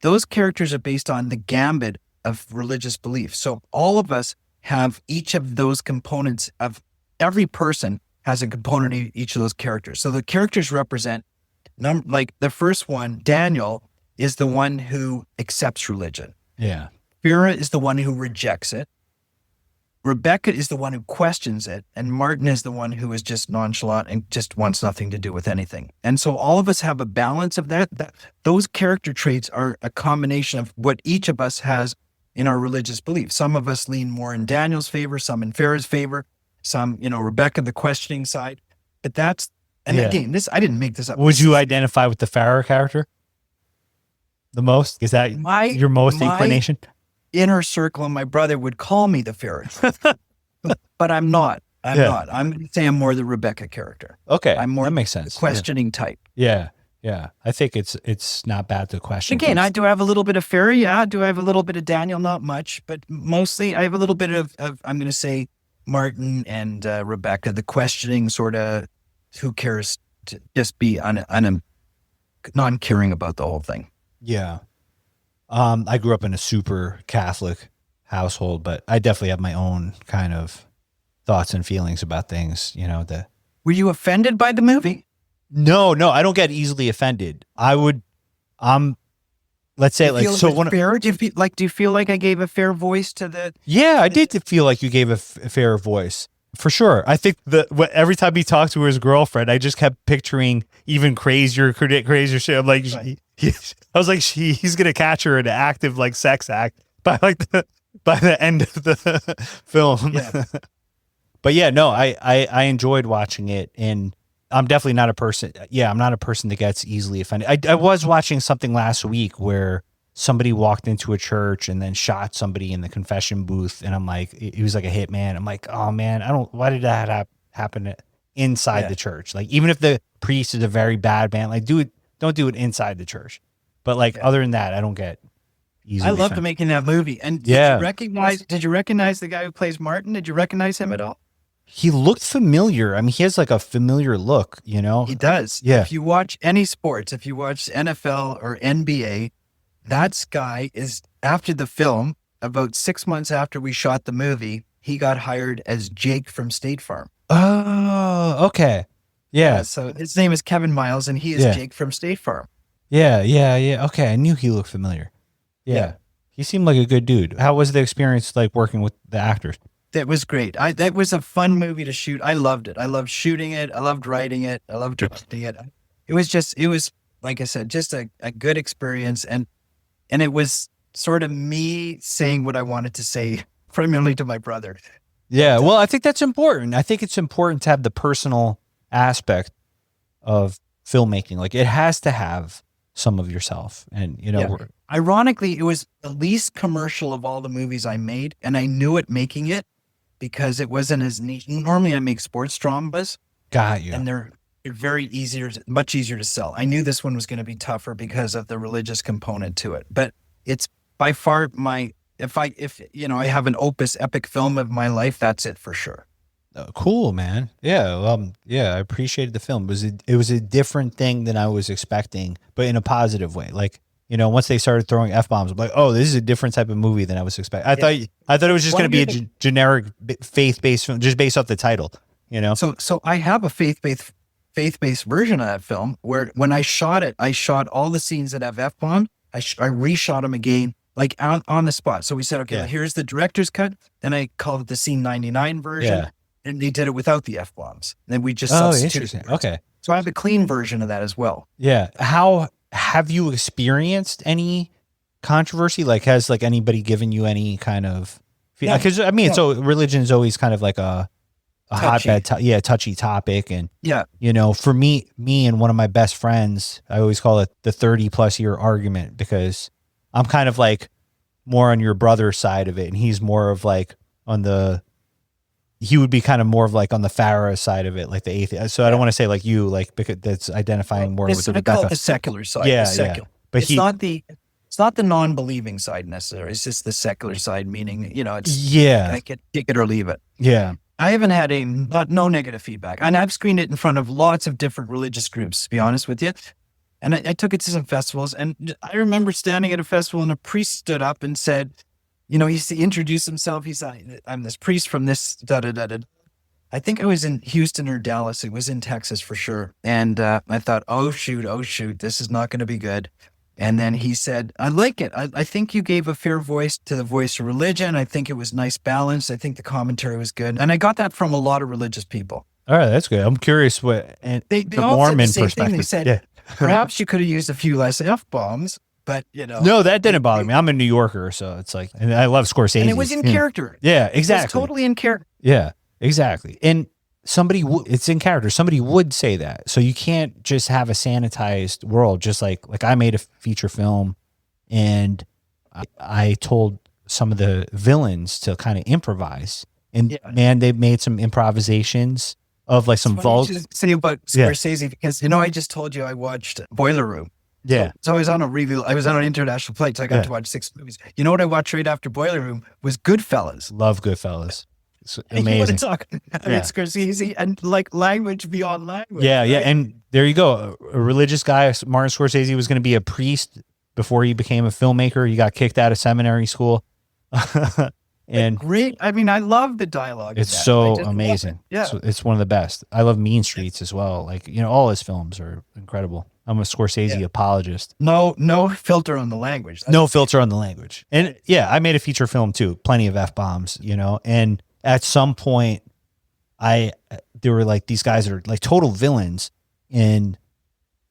Those characters are based on the gambit of religious belief. So all of us have each of those components of every person has a component of each of those characters. So the characters represent, like the first one, Daniel, is the one who accepts religion. Yeah. Farah is the one who rejects it. Rebecca is the one who questions it, and Martin is the one who is just nonchalant and just wants nothing to do with anything. And so all of us have a balance of that those character traits are a combination of what each of us has in our religious belief. Some of us lean more in Daniel's favor, some in Farah's favor, some, Rebecca, the questioning side. But again, I didn't make this up. Would you identify with the Farah character the most? Is that your most inclination? Inner circle and my brother would call me the Farah, but I'm not. I'm not. I'm going to say I'm more the Rebecca character. Okay. I'm more that makes sense. Questioning type. Yeah. Yeah. I think it's not bad to question. Again, I do have a little bit of Farah. Yeah. Do I have a little bit of Daniel? Not much, but mostly I have a little bit of I'm going to say Martin and Rebecca, the questioning sort of who cares to just be non-caring about the whole thing. Yeah. I grew up in a super Catholic household, but I definitely have my own kind of thoughts and feelings about things, Were you offended by the movie? No, I don't get easily offended. Let's say like, so when fair, do you feel like I gave a fair voice to the? Yeah, I did feel like you gave a fair voice for sure. I think every time he talked to his girlfriend, I just kept picturing even crazier shit. I'm like, right. I was like, he's gonna catch her in an active like sex act by the end of the film. Yeah. But yeah, no, I enjoyed watching it, and I'm definitely not a person. Yeah, I'm not a person that gets easily offended. I was watching something last week where somebody walked into a church and then shot somebody in the confession booth, and I'm like, he was like a hitman. I'm like, oh man, why did that happen inside the church? Like, even if the priest is a very bad man, like don't do it inside the church. But like other than that, I don't get easily. I loved making that movie. And Yeah. did you recognize the guy who plays Martin? Did you recognize him at all? He looked familiar. I mean, he has like a familiar look, you know? He does. Yeah. If you watch any sports, if you watch NFL or NBA, that guy is, after the film, about 6 months after we shot the movie, he got hired as Jake from State Farm. Oh, okay. Yeah. So his name is Kevin Miles, and he is Jake from State Farm. Yeah. Okay. I knew he looked familiar. Yeah. He seemed like a good dude. How was the experience like working with the actors? That was great. That was a fun movie to shoot. I loved it. I loved shooting it. I loved writing it. I loved directing it. It was, like I said, just a good experience. And it was sort of me saying what I wanted to say, primarily to my brother. Yeah. Well, I think that's important. I think it's important to have the personal aspect of filmmaking. Like it has to have some of yourself. And, you know, ironically, it was the least commercial of all the movies I made. And I knew it making it because it wasn't as neat. Normally I make sports dramas. Got you. And they're much easier to sell. I knew this one was going to be tougher because of the religious component to it. But it's by far if I have an opus epic film of my life, that's it for sure. Cool, man. Yeah. I appreciated the film. It was a different thing than I was expecting, but in a positive way. Like, you know, once they started throwing F-bombs, I'm like, oh, this is a different type of movie than I was expecting. I thought it was just going to be a generic faith-based film, just based off the title, you know? So I have a faith-based version of that film where when I shot it, I shot all the scenes that have F-bombs. I reshot them again, like on the spot. So we said, okay, here's the director's cut. Then I called it the scene 99 version. Yeah. And they did it without the F-bombs. Then we just substituted. Interesting. Okay. So I have a clean version of that as well. Yeah. How have you experienced any controversy? Like, has like anybody given you any kind of, because I mean, so religion is always kind of like a hotbed, touchy topic. And, you know, for me and one of my best friends, I always call it the 30+ year argument because I'm kind of like more on your brother's side of it. And he's more of like he would be kind of more of like on the Farah side of it, like the atheist. So I don't want to say like you, like, because that's identifying more with the secular side. Yeah. But it's not the non-believing side necessarily. It's just the secular side, meaning, you know, it's I can take it or leave it. Yeah. I haven't had no negative feedback. And I've screened it in front of lots of different religious groups, to be honest with you. And I took it to some festivals. And I remember standing at a festival and a priest stood up and said, you know, he introduced himself. He said, I'm this priest from this, da-da-da-da. I think I was in Houston or Dallas. It was in Texas for sure. And I thought, oh, shoot, this is not going to be good. And then he said, I like it. I think you gave a fair voice to the voice of religion. I think it was nice balance. I think the commentary was good. And I got that from a lot of religious people. All right, that's good. I'm curious the Mormon perspective. They said, perhaps you could have used a few less F-bombs. But, you know. No, that didn't bother me. I'm a New Yorker, so it's like, and I love Scorsese. And it was in character. Yeah, exactly. It was totally in character. Yeah, exactly. And it's in character. Somebody would say that. So you can't just have a sanitized world, just like I made a feature film and I told some of the villains to kind of improvise. And man, they made some improvisations of like some vulgar. Say about Scorsese because, you know, I just told you I watched Boiler Room. Yeah. So I was on an international flight, so I got to watch 6 movies. You know what I watched right after Boiler Room was Goodfellas. Love Goodfellas. It's amazing. You want to talk about Scorsese and like language beyond language. Yeah, right? And there you go. A religious guy, Martin Scorsese, was going to be a priest before he became a filmmaker. He got kicked out of seminary school. And great. I mean, I love the dialogue. It's so amazing. Yeah. It's one of the best. I love Mean Streets as well. Like, you know, all his films are incredible. I'm a Scorsese apologist. No filter on the language. No filter on the language. And I made a feature film too. Plenty of F-bombs, you know, and at some point there were like, these guys are like total villains and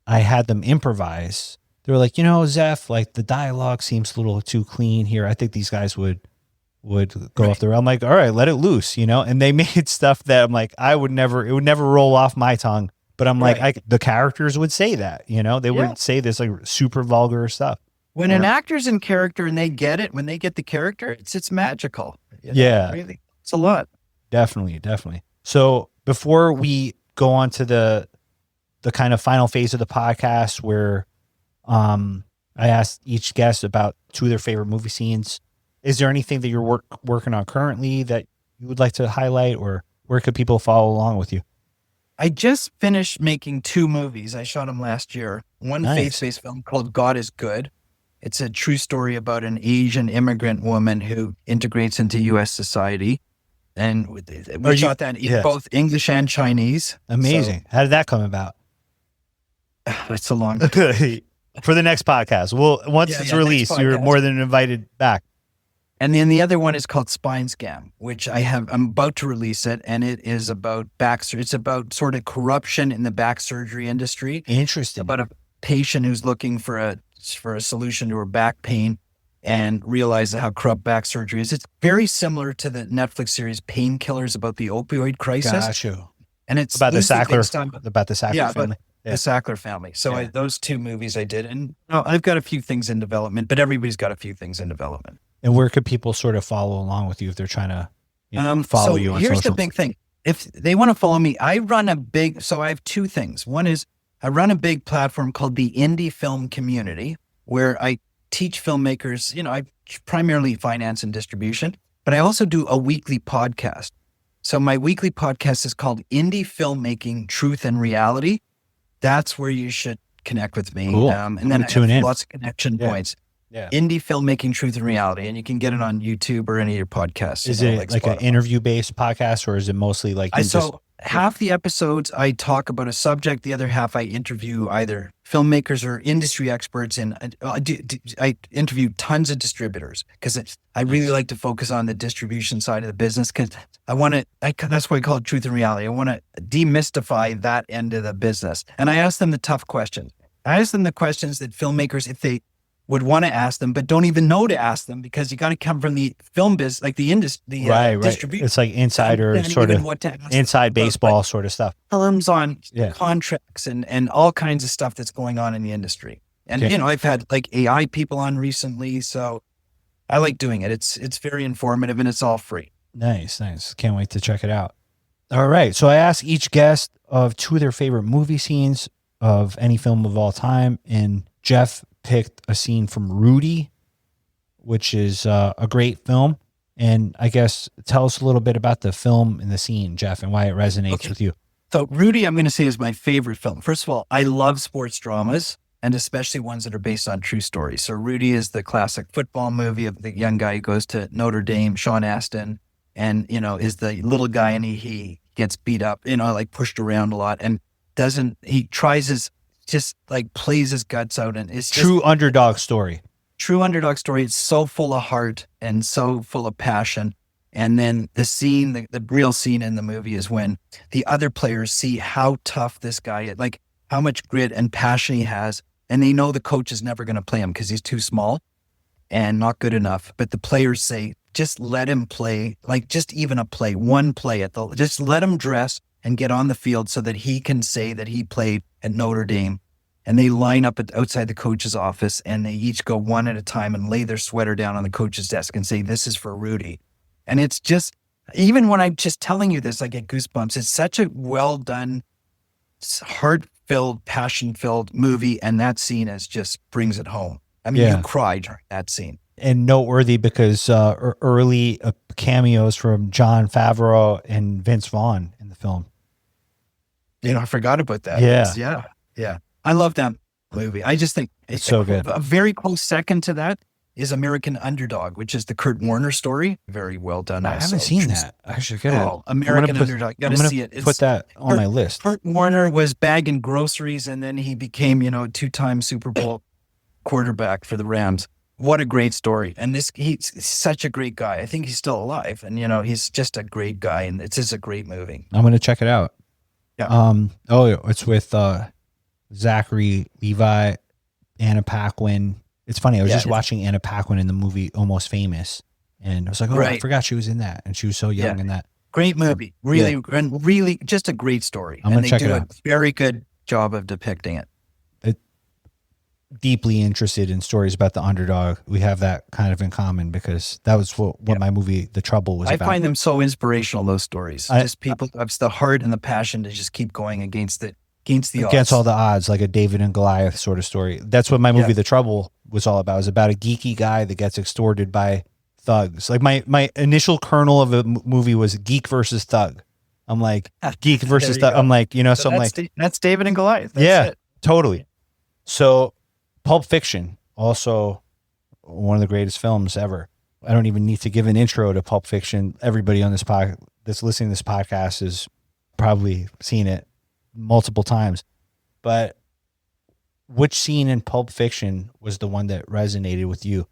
I had them improvise. They were like, you know, Zeph, like the dialogue seems a little too clean here. I think these guys would go off the rail. I'm like, all right, let it loose, you know? And they made stuff that I'm like, it would never roll off my tongue. But I'm like, the characters would say that, you know, they wouldn't say this like super vulgar stuff. When an actor's in character and they get it, when they get the character, it's magical. You know? Yeah. Really. It's a lot. Definitely. So before we go on to the kind of final phase of the podcast where, I I asked each guest about 2 of their favorite movie scenes. Is there anything that you're working on currently that you would like to highlight, or where could people follow along with you? I just finished making 2 movies. I shot them last year. One Nice. faith-based film called God is Good. It's a true story about an Asian immigrant woman who integrates into U.S. society. And we shot that in both English and Chinese. Amazing. How did that come about? So, it's a long For the next podcast. Well, once it's released, you're more than invited back. And then the other one is called Spine Scam, which I'm about to release it. And it is about it's about sort of corruption in the back surgery industry. Interesting. About a patient who's looking for a solution to her back pain and realizes how corrupt back surgery is. It's very similar to the Netflix series Painkillers about the opioid crisis. Gotcha. And it's about the Sackler family. The Sackler family. So those 2 movies I did. And I've got a few things in development, but everybody's got a few things in development. And where could people sort of follow along with you if they're trying to follow you on social? Here's the big thing. If they want to follow me, I have 2 things. One is I run a big platform called the Indie Film Community, where I teach filmmakers, I primarily finance and distribution, but I also do a weekly podcast. So my weekly podcast is called Indie Filmmaking, Truth and Reality. That's where you should connect with me. Cool. And then I have lots of connection points. Yeah. Indie Filmmaking, Truth and Reality. And you can get it on YouTube or any of your podcasts. Is it like an interview-based podcast, or is it mostly like... half the episodes I talk about a subject, the other half I interview either filmmakers or industry experts, and I interview tons of distributors because I really like to focus on the distribution side of the business because that's why I call it Truth and Reality. I want to demystify that end of the business. And I ask them the tough questions. I ask them the questions that filmmakers, if they would want to ask them, but don't even know to ask them because you got to come from the film business, like the industry, distribution. It's like insider sort of inside baseball sort of stuff. Terms on contracts and all kinds of stuff that's going on in the industry. And, I've had like AI people on recently, so I like doing it. It's very informative and it's all free. Nice. Can't wait to check it out. All right. So I asked each guest of 2 of their favorite movie scenes of any film of all time. And Jeff picked a scene from Rudy, which is a great film. And I guess tell us a little bit about the film and the scene, Jeff, and why it resonates with you. So Rudy, I'm going to say, is my favorite film. First of all, I love sports dramas, and especially ones that are based on true stories. So Rudy is the classic football movie of the young guy who goes to Notre Dame, Sean Astin, and, is the little guy, and he gets beat up, like pushed around a lot, and plays his guts out. And it's true underdog story. True underdog story. It's so full of heart and so full of passion. And then the scene, the real scene in the movie is when the other players see how tough this guy is, like how much grit and passion he has. And they know the coach is never going to play him because he's too small and not good enough. But the players say, just let him play, like just even one play just let him dress and get on the field so that he can say that he played at Notre Dame. And they line up outside the coach's office and they each go one at a time and lay their sweater down on the coach's desk and say, this is for Rudy. And it's just, even when I'm just telling you this, I get goosebumps. It's such a well done, heart-filled, passion-filled movie. And that scene just brings it home. I mean, you cry during that scene. And noteworthy because early cameos from Jon Favreau and Vince Vaughn in the film. I forgot about that. Yeah. I love that movie. I just think it's so good. A very close second to that is American Underdog, which is the Kurt Warner story. Very well done. I haven't seen that. I should get it. American Underdog. Got to see it. Put that on my list. Kurt Warner was bagging groceries and then he became, a 2-time Super Bowl quarterback for the Rams. What a great story. And he's such a great guy. I think he's still alive and, he's just a great guy and it's just a great movie. I'm going to check it out. Yeah. It's with Zachary Levi, Anna Paquin. It's funny. I was just watching Anna Paquin in the movie Almost Famous, and I was like, I forgot she was in that, and she was so young in that. Great movie. Really just a great story. I'm going to check it out. A very good job of depicting it. Deeply interested in stories about the underdog. We have that kind of in common because that was what my movie, The Trouble, was about. I find them so inspirational, those stories. Just people have the heart and the passion to just keep going against the odds. Against all the odds, like a David and Goliath sort of story. That's what my movie, The Trouble, was all about. It was about a geeky guy that gets extorted by thugs. Like my initial kernel of a movie was geek versus thug. I'm like, geek versus thug. I'm like, you know, so I'm like, that's David and Goliath. That's yeah, it. totally. So Pulp Fiction, also one of the greatest films ever. I don't even need to give an intro to Pulp Fiction. Everybody on this that's listening to this podcast has probably seen it multiple times. But which scene in Pulp Fiction was the one that resonated with you?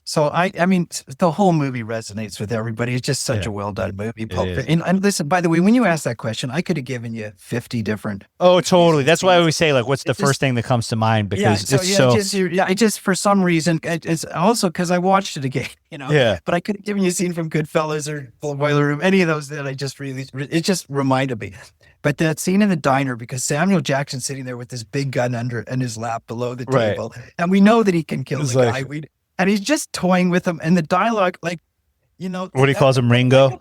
So I mean, the whole movie resonates with everybody. It's just such a well done movie. Pulp Fiction. And listen, by the way, when you asked that question, I could have given you 50 different. Oh, totally. That's why I always say, like, what's the first thing that comes to mind? Because it just for some reason, it's also because I watched it again, you know. Yeah. But I could have given you a scene from Goodfellas or Full Boiler Room, any of those that I just really, it just reminded me. But that scene in the diner, because Samuel Jackson's sitting there with this big gun in his lap below the table, and we know that he can kill the guy. And he's just toying with him. And the dialogue, like, you know. What he calls him, Ringo?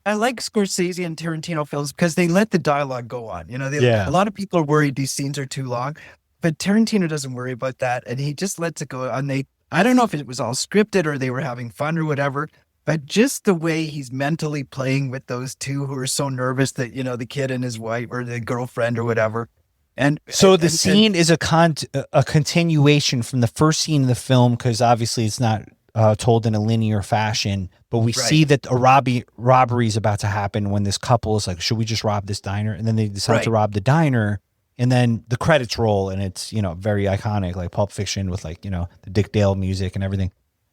I like Scorsese and Tarantino films because they let the dialogue go on. You know, a lot of people are worried these scenes are too long. But Tarantino doesn't worry about that. And he just lets it go. And I don't know if it was all scripted or they were having fun or whatever. But just the way he's mentally playing with those two who are so nervous that, you know, the kid and his wife or the girlfriend or whatever. And so the scene is a continuation from the first scene of the film, because obviously it's not told in a linear fashion, but we see that a robbery is about to happen when this couple is like, should we just rob this diner? And then they decide to rob the diner, and then the credits roll, and it's, you know, very iconic, like Pulp Fiction with, like, you know, the Dick Dale music and everything.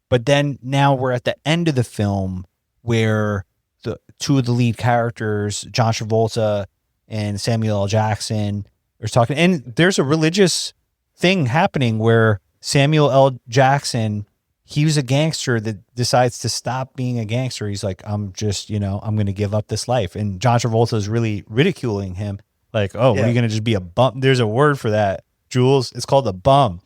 But then now we're at the end of the film where the two of the lead characters, John Travolta and Samuel L. Jackson, are talking, and there's a religious thing happening where Samuel L. Jackson, he was a gangster that decides to stop being a gangster. He's like, I'm just, you know, I'm going to give up this life. And John Travolta is really ridiculing him. Like, oh, what, are you going to just be a bum? There's a word for that, Jules. It's called a bum.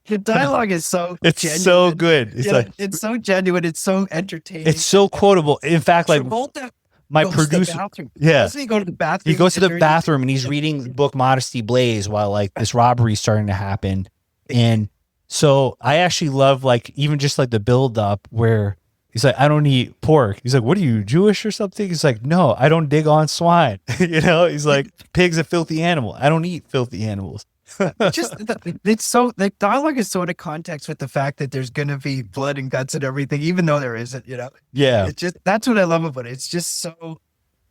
The dialogue is so it's genuine. So good. It's like, it's so genuine. It's so entertaining. It's so quotable. In fact, like, Travolta my producer, doesn't he go to the bathroom? He goes to the bathroom and he's reading the book Modesty Blaze while, like, this robbery is starting to happen. And so I actually love, like, even just like the build up where he's like, I don't eat pork. He's like, what are you, Jewish or something? He's like, no, I don't dig on swine. You know, he's like, pig's a filthy animal. I don't eat filthy animals. It's so, the dialogue is so out of context with the fact that there's going to be blood and guts and everything, even though there isn't, you know? Yeah. It's just, that's what I love about it. It's just so,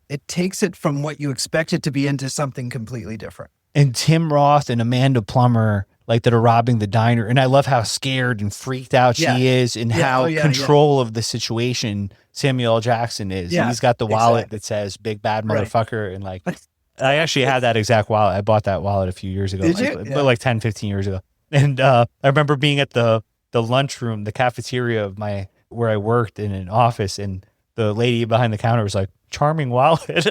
it takes it from what you expect it to be into something completely different. And Tim Roth and Amanda Plummer, like, that are robbing the diner. And I love how scared and freaked out she is, and how control of the situation Samuel L. Jackson is. And he's got the wallet that says big bad motherfucker. And, like, I actually had that exact wallet. I bought that wallet a few years ago. Did you? But like 10, 15 years ago. And I remember being at the lunchroom, the cafeteria of where I worked in an office, and the lady behind the counter was like, charming wallet.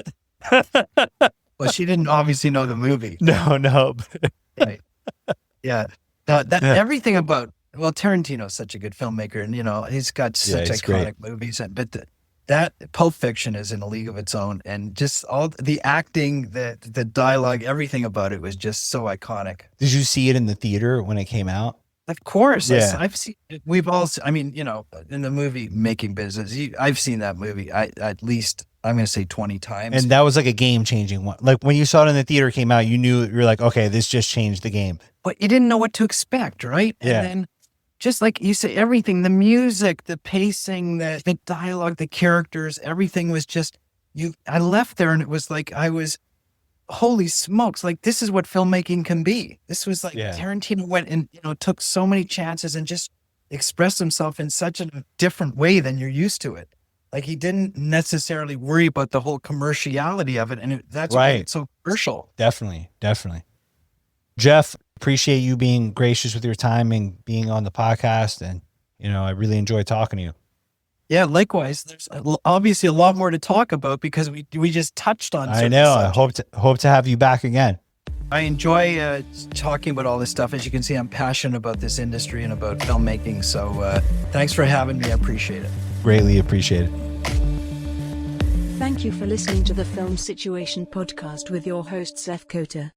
Well, she didn't obviously know the movie. No. Right. Yeah. Everything about, well, Tarantino's such a good filmmaker, and, you know, he's got such iconic movies, but that Pulp Fiction is in a league of its own, and just all the acting, the dialogue, everything about it was just so iconic. Did you see it in the theater when it came out? Of course. Yeah. I've seen, we've all, I mean, you know, in the movie making business, I've seen that movie at least, I'm going to say 20 times. And that was like a game changing one. Like, when you saw it in the theater, came out, you knew, you're like, okay, this just changed the game. But you didn't know what to expect, right? Yeah. And then, just like you say, everything, the music, the pacing, the dialogue, the characters, everything was just, I left there and it was like, holy smokes, like, this is what filmmaking can be. This was like, Tarantino went and, you know, took so many chances and just expressed himself in such a different way than you're used to it. Like, he didn't necessarily worry about the whole commerciality of it. And that's why it's so commercial. Definitely. Jeff, appreciate you being gracious with your time and being on the podcast. And, you know, I really enjoy talking to you. Yeah, likewise. There's obviously a lot more to talk about because we just touched on. I know. I hope to have you back again. I enjoy talking about all this stuff. As you can see, I'm passionate about this industry and about filmmaking. So thanks for having me. I appreciate it. Greatly appreciate it. Thank you for listening to the Film Situation podcast with your host, Seth Cotter.